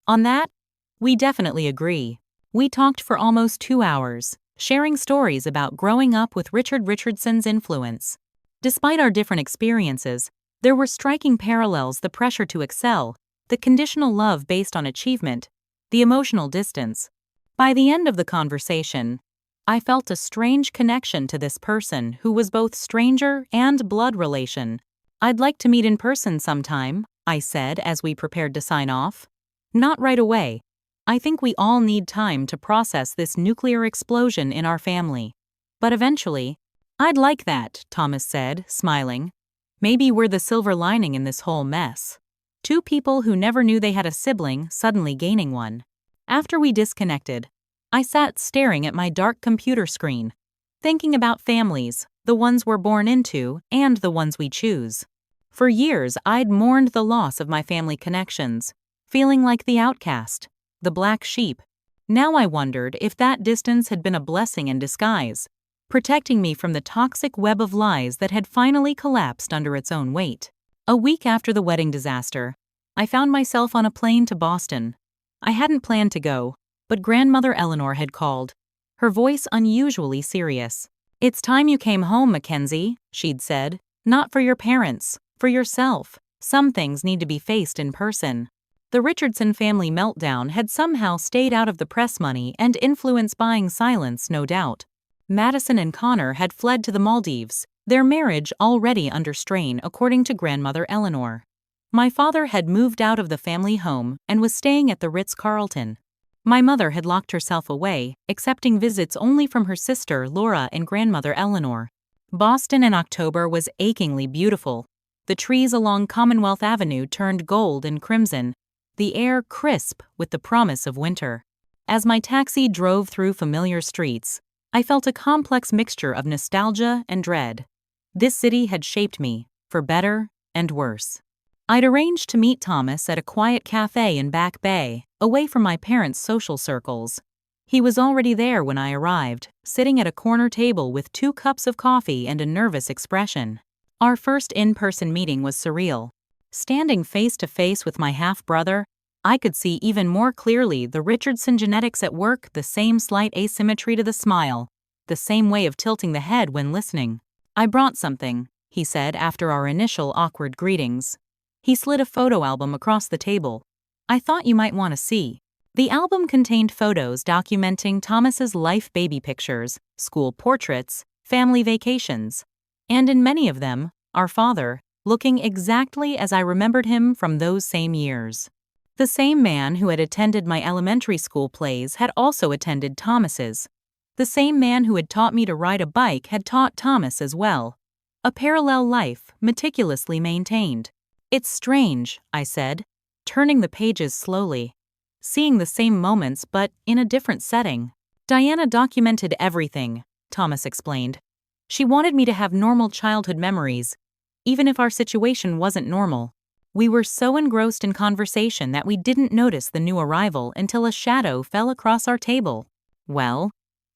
On that, we definitely agree. We talked for almost 2 hours, sharing stories about growing up with Richard Richardson's influence. Despite our different experiences, There were striking parallels: the pressure to excel, the conditional love based on achievement, the emotional distance. By the end of the conversation, I felt a strange connection to this person who was both stranger and blood relation. "I'd like to meet in person sometime," I said as we prepared to sign off. "Not right away. I think we all need time to process this nuclear explosion in our family. But eventually." "I'd like that," Thomas said, smiling. "Maybe we're the silver lining in this whole mess. Two people who never knew they had a sibling suddenly gaining one." After we disconnected, I sat staring at my dark computer screen, thinking about families, the ones we're born into and the ones we choose. For years, I'd mourned the loss of my family connections, feeling like the outcast, the black sheep. Now I wondered if that distance had been a blessing in disguise, protecting me from the toxic web of lies that had finally collapsed under its own weight. A week after the wedding disaster, I found myself on a plane to Boston. I hadn't planned to go, but Grandmother Eleanor had called, her voice unusually serious. "It's time you came home, Mackenzie," she'd said. "Not for your parents, for yourself. Some things need to be faced in person." The Richardson family meltdown had somehow stayed out of the press money and influence buying silence, no doubt. Madison and Connor had fled to the Maldives, their marriage already under strain according to Grandmother Eleanor. My father had moved out of the family home and was staying at the Ritz-Carlton. My mother had locked herself away, accepting visits only from her sister Laura and Grandmother Eleanor. Boston in October was achingly beautiful. The trees along Commonwealth Avenue turned gold and crimson, the air crisp with the promise of winter. As my taxi drove through familiar streets, I felt a complex mixture of nostalgia and dread. This city had shaped me, for better and worse. I'd arranged to meet Thomas at a quiet cafe in Back Bay, away from my parents' social circles. He was already there when I arrived, sitting at a corner table with 2 cups of coffee and a nervous expression. Our first in-person meeting was surreal. Standing face to face with my half-brother, I could see even more clearly the Richardson genetics at work, the same slight asymmetry to the smile, the same way of tilting the head when listening. "I brought something," he said after our initial awkward greetings. He slid a photo album across the table. "I thought you might want to see." The album contained photos documenting Thomas's life: baby pictures, school portraits, family vacations, and in many of them, our father, looking exactly as I remembered him from those same years. The same man who had attended my elementary school plays had also attended Thomas's. The same man who had taught me to ride a bike had taught Thomas as well. A parallel life, meticulously maintained. "It's strange," I said, turning the pages slowly. "Seeing the same moments but in a different setting." "Diana documented everything," Thomas explained. "She wanted me to have normal childhood memories, even if our situation wasn't normal." We were so engrossed in conversation that we didn't notice the new arrival until a shadow fell across our table. "Well,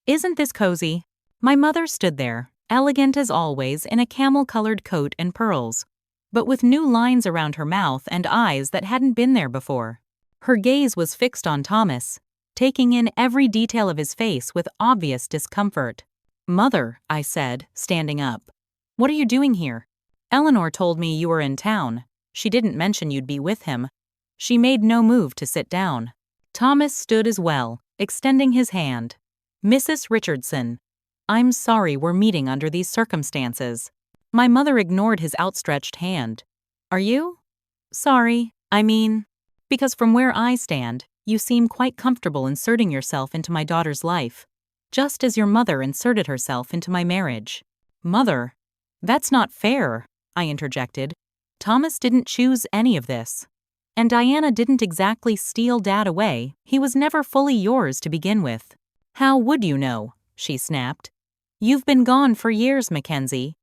isn't this cozy?" My mother stood there, elegant as always in a camel-colored coat and pearls, but with new lines around her mouth and eyes that hadn't been there before. Her gaze was fixed on Thomas, taking in every detail of his face with obvious discomfort. "Mother," I said, standing up. "What are you doing here? Eleanor told me you were in town. She didn't mention you'd be with him." She made no move to sit down. Thomas stood as well, extending his hand. "Mrs. Richardson, I'm sorry we're meeting under these circumstances." My mother ignored his outstretched hand. "Are you?" "Sorry, I mean, because from where I stand, you seem quite comfortable inserting yourself into my daughter's life, just as your mother inserted herself into my marriage." "Mother, that's not fair," I interjected. "Thomas didn't choose any of this. And Diana didn't exactly steal Dad away. He was never fully yours to begin with." "How would you know?" she snapped. "You've been gone for years, Mackenzie.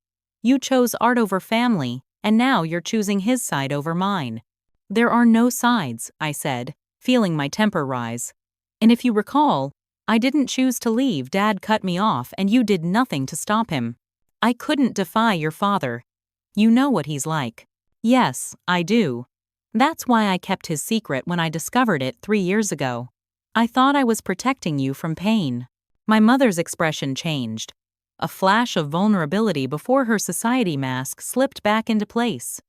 You chose art over family, and now you're choosing his side over mine." "There are no sides," I said, feeling my temper rise. "And if you recall, I didn't choose to leave. Dad cut me off, and you did nothing to stop him. I couldn't defy your father. You know what he's like." "Yes, I do. That's why I kept his secret when I discovered it 3 years ago. I thought I was protecting you from pain." My mother's expression changed. A flash of vulnerability before her society mask slipped back into place.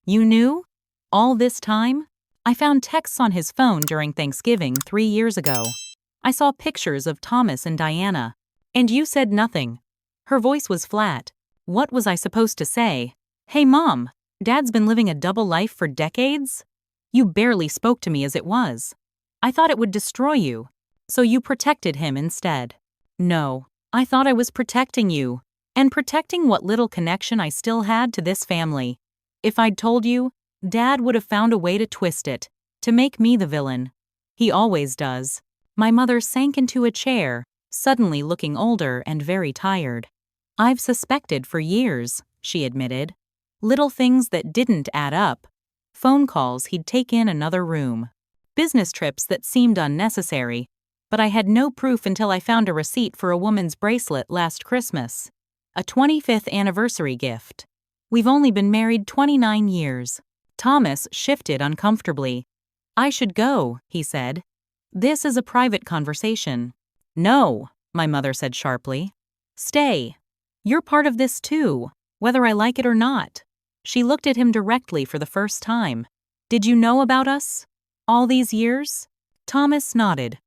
You knew? All this time? I found texts on his phone during Thanksgiving 3 years ago. I saw pictures of Thomas and Diana. And you said nothing. Her voice was flat. What was I supposed to say? Hey, Mom, Dad's been living a double life for decades? You barely spoke to me as it was. I thought it would destroy you. So you protected him instead. No, I thought I was protecting you. And protecting what little connection I still had to this family. If I'd told you, Dad would have found a way to twist it, to make me the villain. He always does. My mother sank into a chair, suddenly looking older and very tired. I've suspected for years, she admitted. Little things that didn't add up. Phone calls he'd take in another room. Business trips that seemed unnecessary. But I had no proof until I found a receipt for a woman's bracelet last Christmas. A 25th anniversary gift. We've only been married 29 years. Thomas shifted uncomfortably. I should go, he said. This is a private conversation. No, my mother said sharply. Stay. You're part of this too, whether I like it or not. She looked at him directly for the first time. Did you know about us? All these years? Thomas nodded.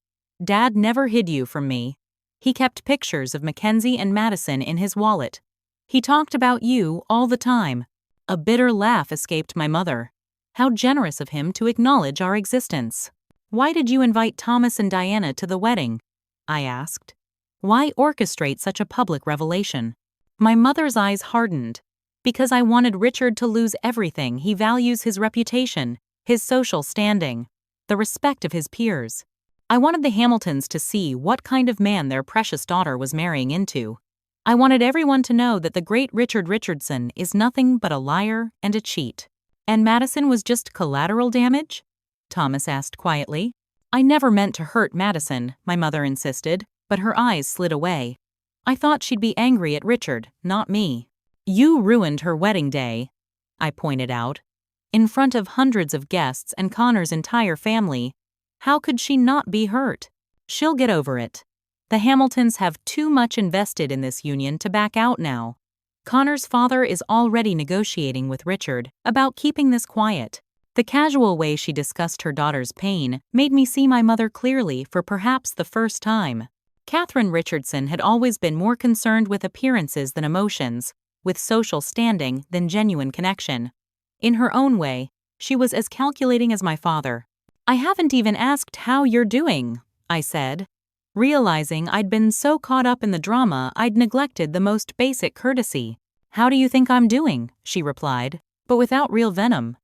Dad never hid you from me. He kept pictures of Mackenzie and Madison in his wallet. He talked about you all the time. A bitter laugh escaped my mother. How generous of him to acknowledge our existence. Why did you invite Thomas and Diana to the wedding? I asked. Why orchestrate such a public revelation? My mother's eyes hardened. Because I wanted Richard to lose everything. He values his reputation, his social standing, the respect of his peers. I wanted the Hamiltons to see what kind of man their precious daughter was marrying into. I wanted everyone to know that the great Richard Richardson is nothing but a liar and a cheat. And Madison was just collateral damage? Thomas asked quietly. I never meant to hurt Madison, my mother insisted, but her eyes slid away. I thought she'd be angry at Richard, not me. You ruined her wedding day, I pointed out. In front of hundreds of guests and Connor's entire family. How could she not be hurt? She'll get over it. The Hamiltons have too much invested in this union to back out now. Connor's father is already negotiating with Richard about keeping this quiet. The casual way she discussed her daughter's pain made me see my mother clearly for perhaps the first time. Catherine Richardson had always been more concerned with appearances than emotions, with social standing than genuine connection. In her own way, she was as calculating as my father. I haven't even asked how you're doing, I said. Realizing I'd been so caught up in the drama, I'd neglected the most basic courtesy. How do you think I'm doing? She replied, but without real venom.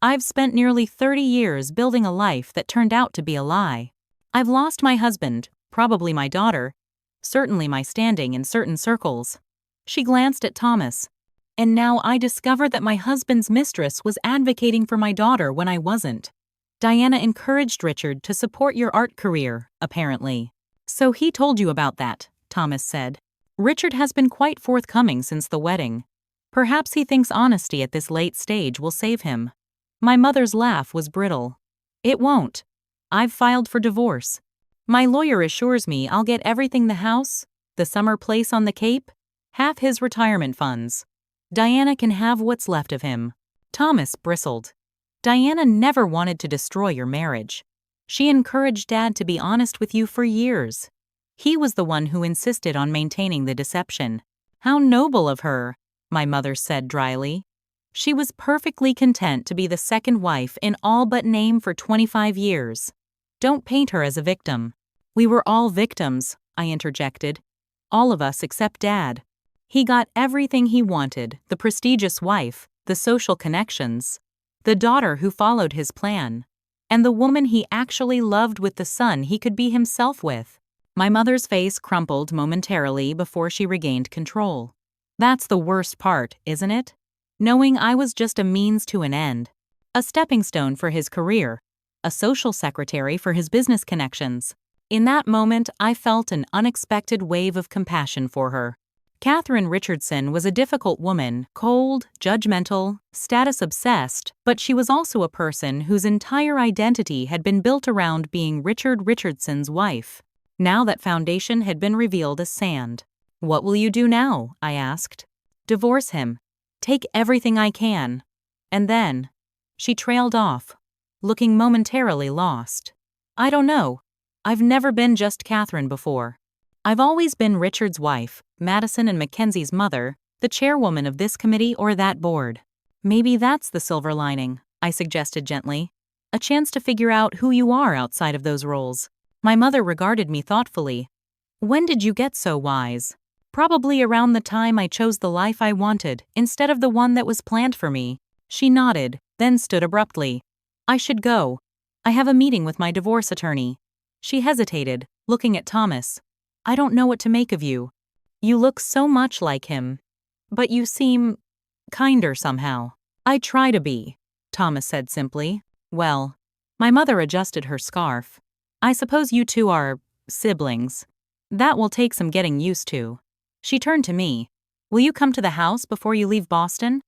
I've spent nearly 30 years building a life that turned out to be a lie. I've lost my husband, probably my daughter, certainly my standing in certain circles. She glanced at Thomas. And now I discovered that my husband's mistress was advocating for my daughter when I wasn't. Diana encouraged Richard to support your art career, apparently. So he told you about that, Thomas said. Richard has been quite forthcoming since the wedding. Perhaps he thinks honesty at this late stage will save him. My mother's laugh was brittle. It won't. I've filed for divorce. My lawyer assures me I'll get everything: the house, the summer place on the Cape, half his retirement funds. Diana can have what's left of him. Thomas bristled. Diana never wanted to destroy your marriage. She encouraged Dad to be honest with you for years. He was the one who insisted on maintaining the deception. How noble of her, my mother said dryly. She was perfectly content to be the second wife in all but name for 25 years. Don't paint her as a victim. We were all victims, I interjected. All of us except Dad. He got everything he wanted: the prestigious wife, the social connections, the daughter who followed his plan, and the woman he actually loved with the son he could be himself with. My mother's face crumpled momentarily before she regained control. That's the worst part, isn't it? Knowing I was just a means to an end. A stepping stone for his career. A social secretary for his business connections. In that moment, I felt an unexpected wave of compassion for her. Catherine Richardson was a difficult woman, cold, judgmental, status-obsessed, but she was also a person whose entire identity had been built around being Richard Richardson's wife. Now that foundation had been revealed as sand. What will you do now? I asked. Divorce him. Take everything I can. And then, she trailed off, looking momentarily lost. I don't know. I've never been just Catherine before. I've always been Richard's wife, Madison and Mackenzie's mother, the chairwoman of this committee or that board. Maybe that's the silver lining, I suggested gently. A chance to figure out who you are outside of those roles. My mother regarded me thoughtfully. When did you get so wise? Probably around the time I chose the life I wanted instead of the one that was planned for me. She nodded, then stood abruptly. I should go. I have a meeting with my divorce attorney. She hesitated, looking at Thomas. I don't know what to make of you. You look so much like him. But you seem kinder somehow. I try to be, Thomas said simply. Well, my mother adjusted her scarf. I suppose you two are siblings. That will take some getting used to. She turned to me. Will you come to the house before you leave Boston?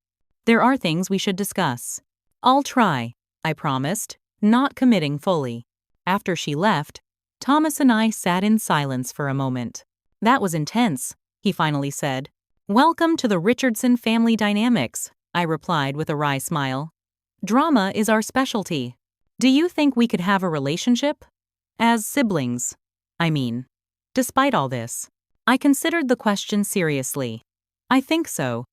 There are things we should discuss. I'll try, I promised, not committing fully. After she left, Thomas and I sat in silence for a moment. That was intense, he finally said. Welcome to the Richardson family dynamics, I replied with a wry smile. Drama is our specialty. Do you think we could have a relationship? As siblings, I mean. Despite all this, I considered the question seriously. I think so.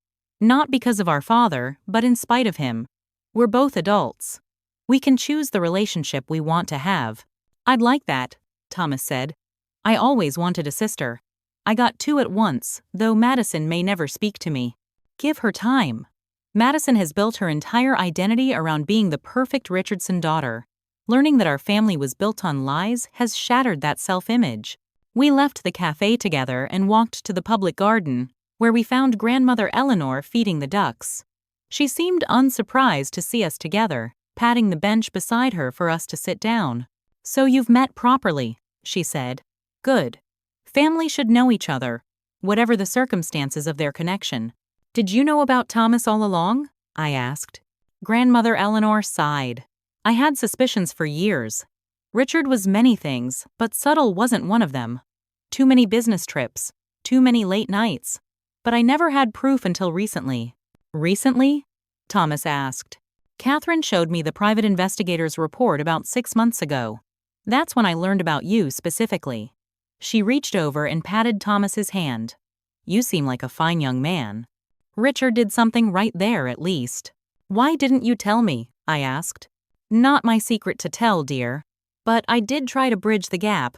Not because of our father, but in spite of him. We're both adults. We can choose the relationship we want to have. I'd like that, Thomas said. I always wanted a sister. I got two at once, though Madison may never speak to me. Give her time. Madison has built her entire identity around being the perfect Richardson daughter. Learning that our family was built on lies has shattered that self-image. We left the cafe together and walked to the public garden, where we found Grandmother Eleanor feeding the ducks. She seemed unsurprised to see us together, patting the bench beside her for us to sit down. So you've met properly, she said. Good. Family should know each other, whatever the circumstances of their connection. Did you know about Thomas all along? I asked. Grandmother Eleanor sighed. I had suspicions for years. Richard was many things, but subtle wasn't one of them. Too many business trips, too many late nights. But I never had proof until recently. Recently? Thomas asked. Catherine showed me the private investigator's report about 6 months ago. That's when I learned about you specifically. She reached over and patted Thomas's hand. You seem like a fine young man. Richard did something right there, at least. Why didn't you tell me? I asked. Not my secret to tell, dear. But I did try to bridge the gap.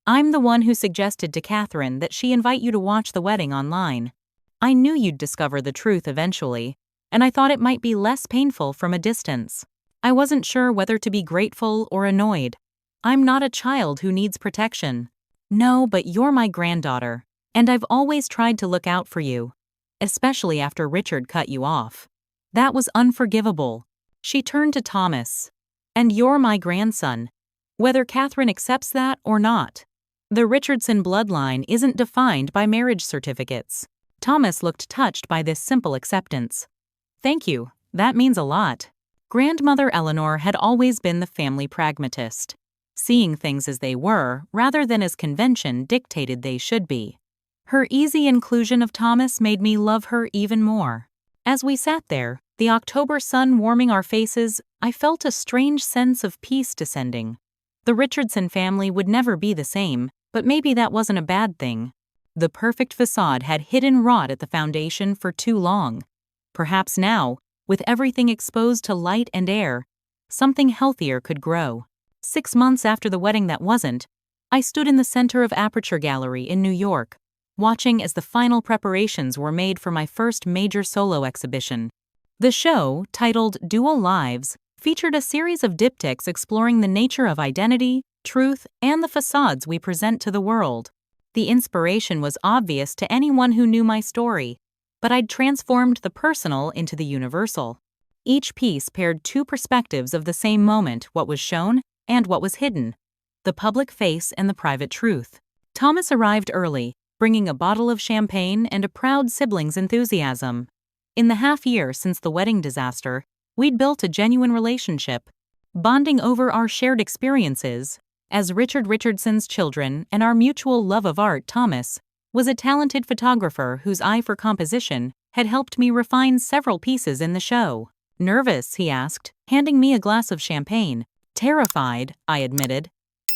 I'm the one who suggested to Catherine that she invite you to watch the wedding online. I knew you'd discover the truth eventually, and I thought it might be less painful from a distance. I wasn't sure whether to be grateful or annoyed. I'm not a child who needs protection. No, but you're my granddaughter, and I've always tried to look out for you, especially after Richard cut you off. That was unforgivable. She turned to Thomas. And you're my grandson, whether Catherine accepts that or not. The Richardson bloodline isn't defined by marriage certificates. Thomas looked touched by this simple acceptance. Thank you, that means a lot. Grandmother Eleanor had always been the family pragmatist, seeing things as they were rather than as convention dictated they should be. Her easy inclusion of Thomas made me love her even more. As we sat there, the October sun warming our faces, I felt a strange sense of peace descending. The Richardson family would never be the same, but maybe that wasn't a bad thing. The perfect facade had hidden rot at the foundation for too long. Perhaps now, with everything exposed to light and air, something healthier could grow. 6 months after the wedding that wasn't, I stood in the center of Aperture Gallery in New York, watching as the final preparations were made for my first major solo exhibition. The show, titled Dual Lives, featured a series of diptychs exploring the nature of identity, truth, and the facades we present to the world. The inspiration was obvious to anyone who knew my story, but I'd transformed the personal into the universal. Each piece paired two perspectives of the same moment, what was shown and what was hidden, the public face and the private truth. Thomas arrived early, bringing a bottle of champagne and a proud sibling's enthusiasm. In the half year since the wedding disaster, we'd built a genuine relationship, bonding over our shared experiences. As Richard Richardson's children and our mutual love of art, Thomas was a talented photographer whose eye for composition had helped me refine several pieces in the show. Nervous, he asked, handing me a glass of champagne. Terrified, I admitted.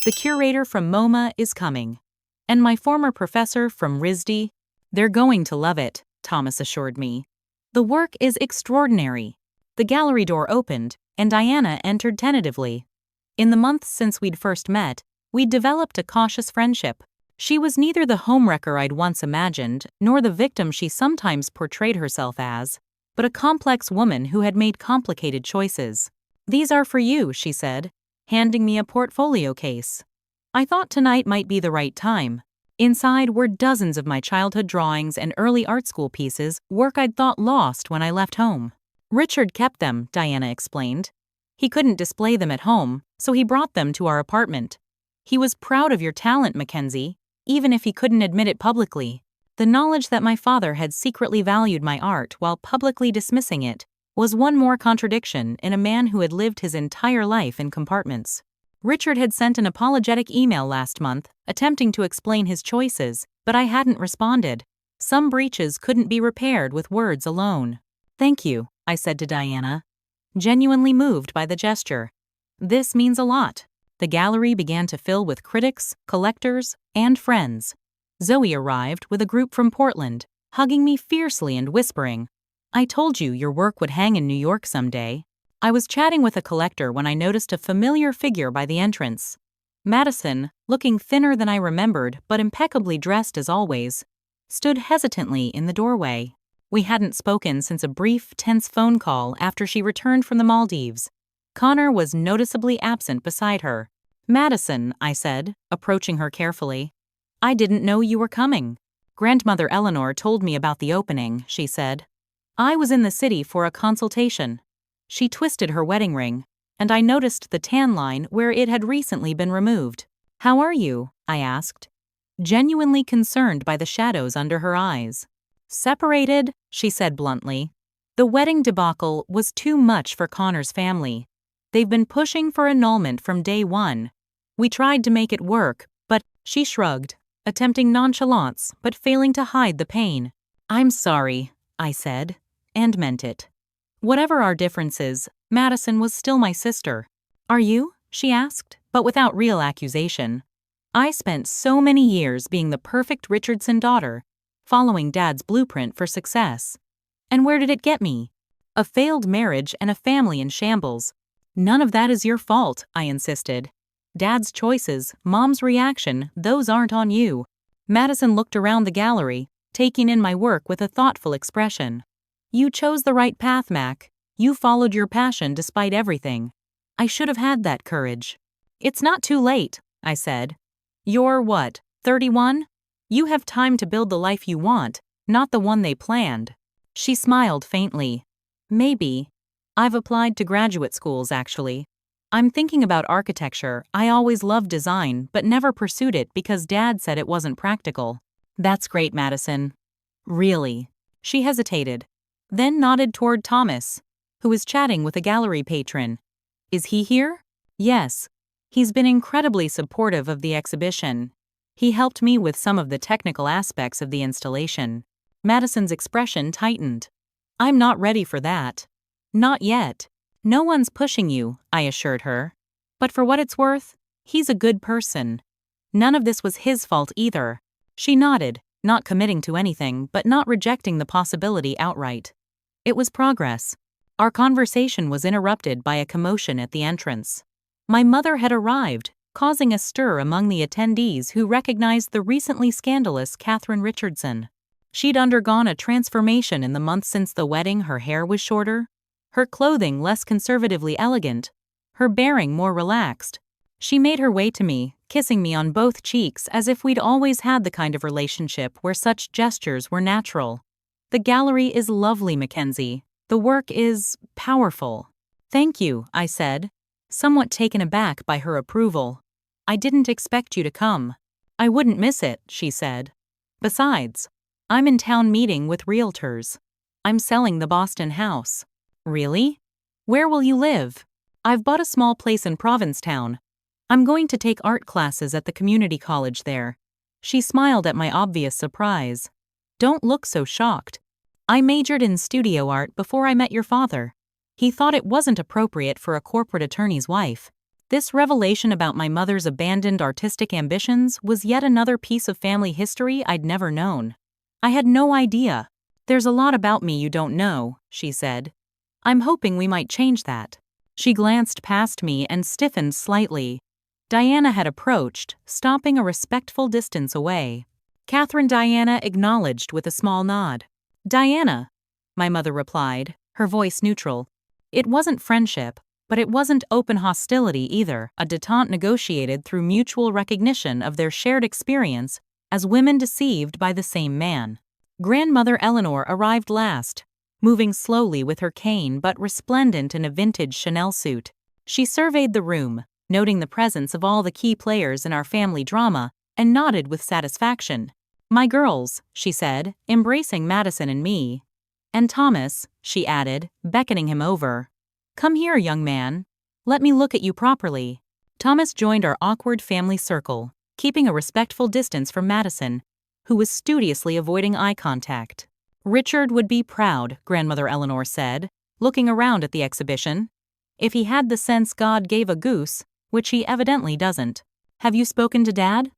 The curator from MoMA is coming. And my former professor from RISD. They're going to love it, Thomas assured me. The work is extraordinary. The gallery door opened, and Diana entered tentatively. In the months since we'd first met, we'd developed a cautious friendship. She was neither the homewrecker I'd once imagined, nor the victim she sometimes portrayed herself as, but a complex woman who had made complicated choices. "These are for you," she said, handing me a portfolio case. I thought tonight might be the right time. Inside were dozens of my childhood drawings and early art school pieces, work I'd thought lost when I left home. Richard kept them, Diana explained. He couldn't display them at home, so he brought them to our apartment. He was proud of your talent, Mackenzie, even if he couldn't admit it publicly. The knowledge that my father had secretly valued my art while publicly dismissing it was one more contradiction in a man who had lived his entire life in compartments. Richard had sent an apologetic email last month, attempting to explain his choices, but I hadn't responded. Some breaches couldn't be repaired with words alone. "Thank you," I said to Diana, genuinely moved by the gesture. "This means a lot." The gallery began to fill with critics, collectors, and friends. Zoe arrived with a group from Portland, hugging me fiercely and whispering, "I told you your work would hang in New York someday." I was chatting with a collector when I noticed a familiar figure by the entrance. Madison, looking thinner than I remembered but impeccably dressed as always, stood hesitantly in the doorway. We hadn't spoken since a brief, tense phone call after she returned from the Maldives. Connor was noticeably absent beside her. "Madison," I said, approaching her carefully. "I didn't know you were coming. Grandmother Eleanor told me about the opening," she said. "I was in the city for a consultation." She twisted her wedding ring, and I noticed the tan line where it had recently been removed. "How are you?" I asked, genuinely concerned by the shadows under her eyes. "Separated," she said bluntly. The wedding debacle was too much for Connor's family. They've been pushing for annulment from day one. We tried to make it work, but she shrugged, attempting nonchalance but failing to hide the pain. "I'm sorry," I said, and meant it. Whatever our differences, Madison was still my sister. "Are you?" she asked, but without real accusation. I spent so many years being the perfect Richardson daughter, following Dad's blueprint for success. And where did it get me? A failed marriage and a family in shambles. "None of that is your fault," I insisted. "Dad's choices, Mom's reaction, those aren't on you." Madison looked around the gallery, taking in my work with a thoughtful expression. "You chose the right path, Mac. You followed your passion despite everything. I should have had that courage." "It's not too late," I said. "You're what, 31? You have time to build the life you want, not the one they planned." She smiled faintly. "Maybe. I've applied to graduate schools, actually. I'm thinking about architecture. I always loved design, but never pursued it because Dad said it wasn't practical." "That's great, Madison." "Really?" She hesitated, then nodded toward Thomas, who was chatting with a gallery patron. "Is he here?" "Yes. He's been incredibly supportive of the exhibition. He helped me with some of the technical aspects of the installation." Madison's expression tightened. "I'm not ready for that." "Not yet. No one's pushing you," I assured her. "But for what it's worth, he's a good person. None of this was his fault either." She nodded, not committing to anything but not rejecting the possibility outright. It was progress. Our conversation was interrupted by a commotion at the entrance. My mother had arrived, causing a stir among the attendees who recognized the recently scandalous Catherine Richardson. She'd undergone a transformation in the months since the wedding. Her hair was shorter, her clothing less conservatively elegant, her bearing more relaxed. She made her way to me, kissing me on both cheeks as if we'd always had the kind of relationship where such gestures were natural. "The gallery is lovely, Mackenzie. The work is powerful." "Thank you," I said, somewhat taken aback by her approval. "I didn't expect you to come." "I wouldn't miss it," she said. "Besides, I'm in town meeting with realtors. I'm selling the Boston house." "Really? Where will you live?" "I've bought a small place in Provincetown. I'm going to take art classes at the community college there." She smiled at my obvious surprise. "Don't look so shocked. I majored in studio art before I met your father." He thought it wasn't appropriate for a corporate attorney's wife. This revelation about my mother's abandoned artistic ambitions was yet another piece of family history I'd never known. I had no idea. "There's a lot about me you don't know," she said. "I'm hoping we might change that." She glanced past me and stiffened slightly. Diana had approached, stopping a respectful distance away. Catherine Diana acknowledged with a small nod. "Diana," my mother replied, her voice neutral. It wasn't friendship, but it wasn't open hostility either, a detente negotiated through mutual recognition of their shared experience as women deceived by the same man. Grandmother Eleanor arrived last, moving slowly with her cane but resplendent in a vintage Chanel suit. She surveyed the room, noting the presence of all the key players in our family drama, and nodded with satisfaction. "My girls," she said, embracing Madison and me. "And Thomas," she added, beckoning him over. "Come here, young man. Let me look at you properly." Thomas joined our awkward family circle, keeping a respectful distance from Madison, who was studiously avoiding eye contact. "Richard would be proud," Grandmother Eleanor said, looking around at the exhibition. "If he had the sense God gave a goose, which he evidently doesn't." "Have you spoken to Dad?"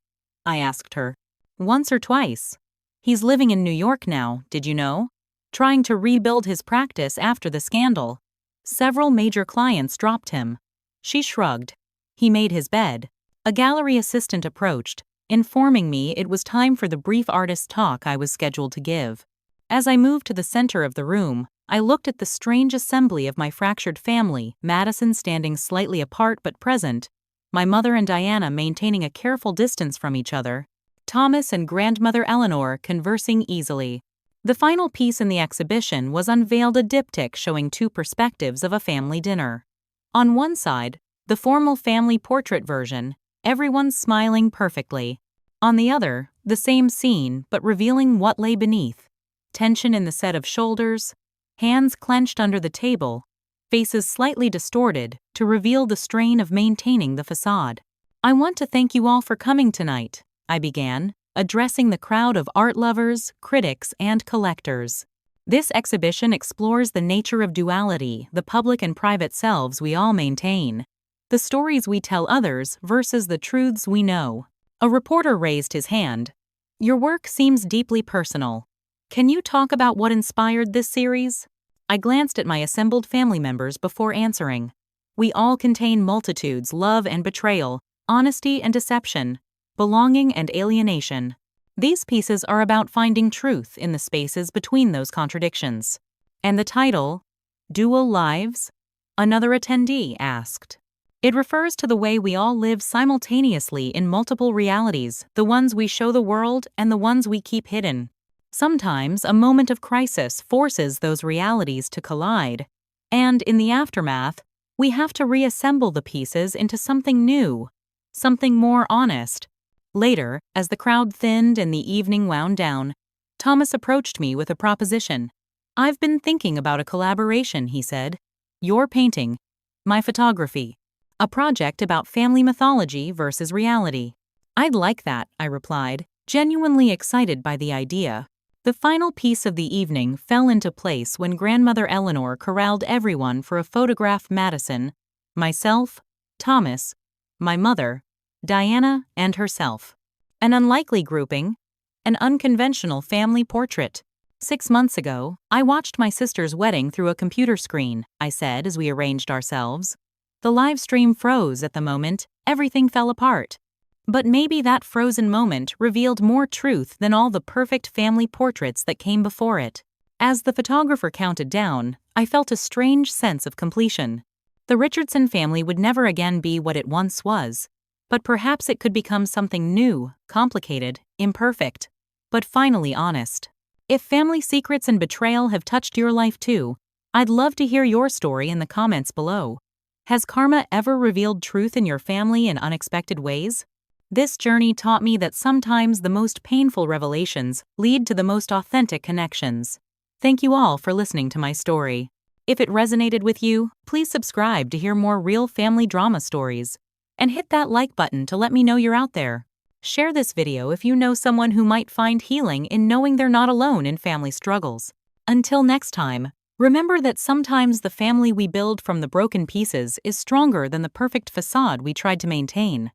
I asked her. "Once or twice. He's living in New York now, did you know? Trying to rebuild his practice after the scandal. Several major clients dropped him." She shrugged. "He made his bed." A gallery assistant approached, informing me it was time for the brief artist talk I was scheduled to give. As I moved to the center of the room, I looked at the strange assembly of my fractured family, Madison standing slightly apart but present, my mother and Diana maintaining a careful distance from each other, Thomas and Grandmother Eleanor conversing easily. The final piece in the exhibition was unveiled, a diptych showing two perspectives of a family dinner. On one side, the formal family portrait version, everyone smiling perfectly. On the other, the same scene but revealing what lay beneath. Tension in the set of shoulders, hands clenched under the table, faces slightly distorted to reveal the strain of maintaining the facade. "I want to thank you all for coming tonight," I began, addressing the crowd of art lovers, critics, and collectors. "This exhibition explores the nature of duality, the public and private selves we all maintain, the stories we tell others versus the truths we know." A reporter raised his hand. "Your work seems deeply personal. Can you talk about what inspired this series?" I glanced at my assembled family members before answering. We all contain multitudes, love and betrayal, honesty and deception, belonging and alienation. These pieces are about finding truth in the spaces between those contradictions. "And the title, Dual Lives?" another attendee asked. "It refers to the way we all live simultaneously in multiple realities, the ones we show the world and the ones we keep hidden. Sometimes a moment of crisis forces those realities to collide, and in the aftermath, we have to reassemble the pieces into something new, something more honest." Later, as the crowd thinned and the evening wound down, Thomas approached me with a proposition. "I've been thinking about a collaboration," he said. "Your painting, my photography. A project about family mythology versus reality." "I'd like that," I replied, genuinely excited by the idea. The final piece of the evening fell into place when Grandmother Eleanor corralled everyone for a photograph. Madison, myself, Thomas, my mother, Diana, and herself. An unlikely grouping, an unconventional family portrait. "6 months ago, I watched my sister's wedding through a computer screen," I said as we arranged ourselves. "The live stream froze at the moment, everything fell apart. But maybe that frozen moment revealed more truth than all the perfect family portraits that came before it." As the photographer counted down, I felt a strange sense of completion. The Richardson family would never again be what it once was, but perhaps it could become something new, complicated, imperfect, but finally honest. If family secrets and betrayal have touched your life too, I'd love to hear your story in the comments below. Has karma ever revealed truth in your family in unexpected ways? This journey taught me that sometimes the most painful revelations lead to the most authentic connections. Thank you all for listening to my story. If it resonated with you, please subscribe to hear more real family drama stories. And hit that like button to let me know you're out there. Share this video if you know someone who might find healing in knowing they're not alone in family struggles. Until next time, Remember that sometimes the family we build from the broken pieces is stronger than the perfect facade we tried to maintain.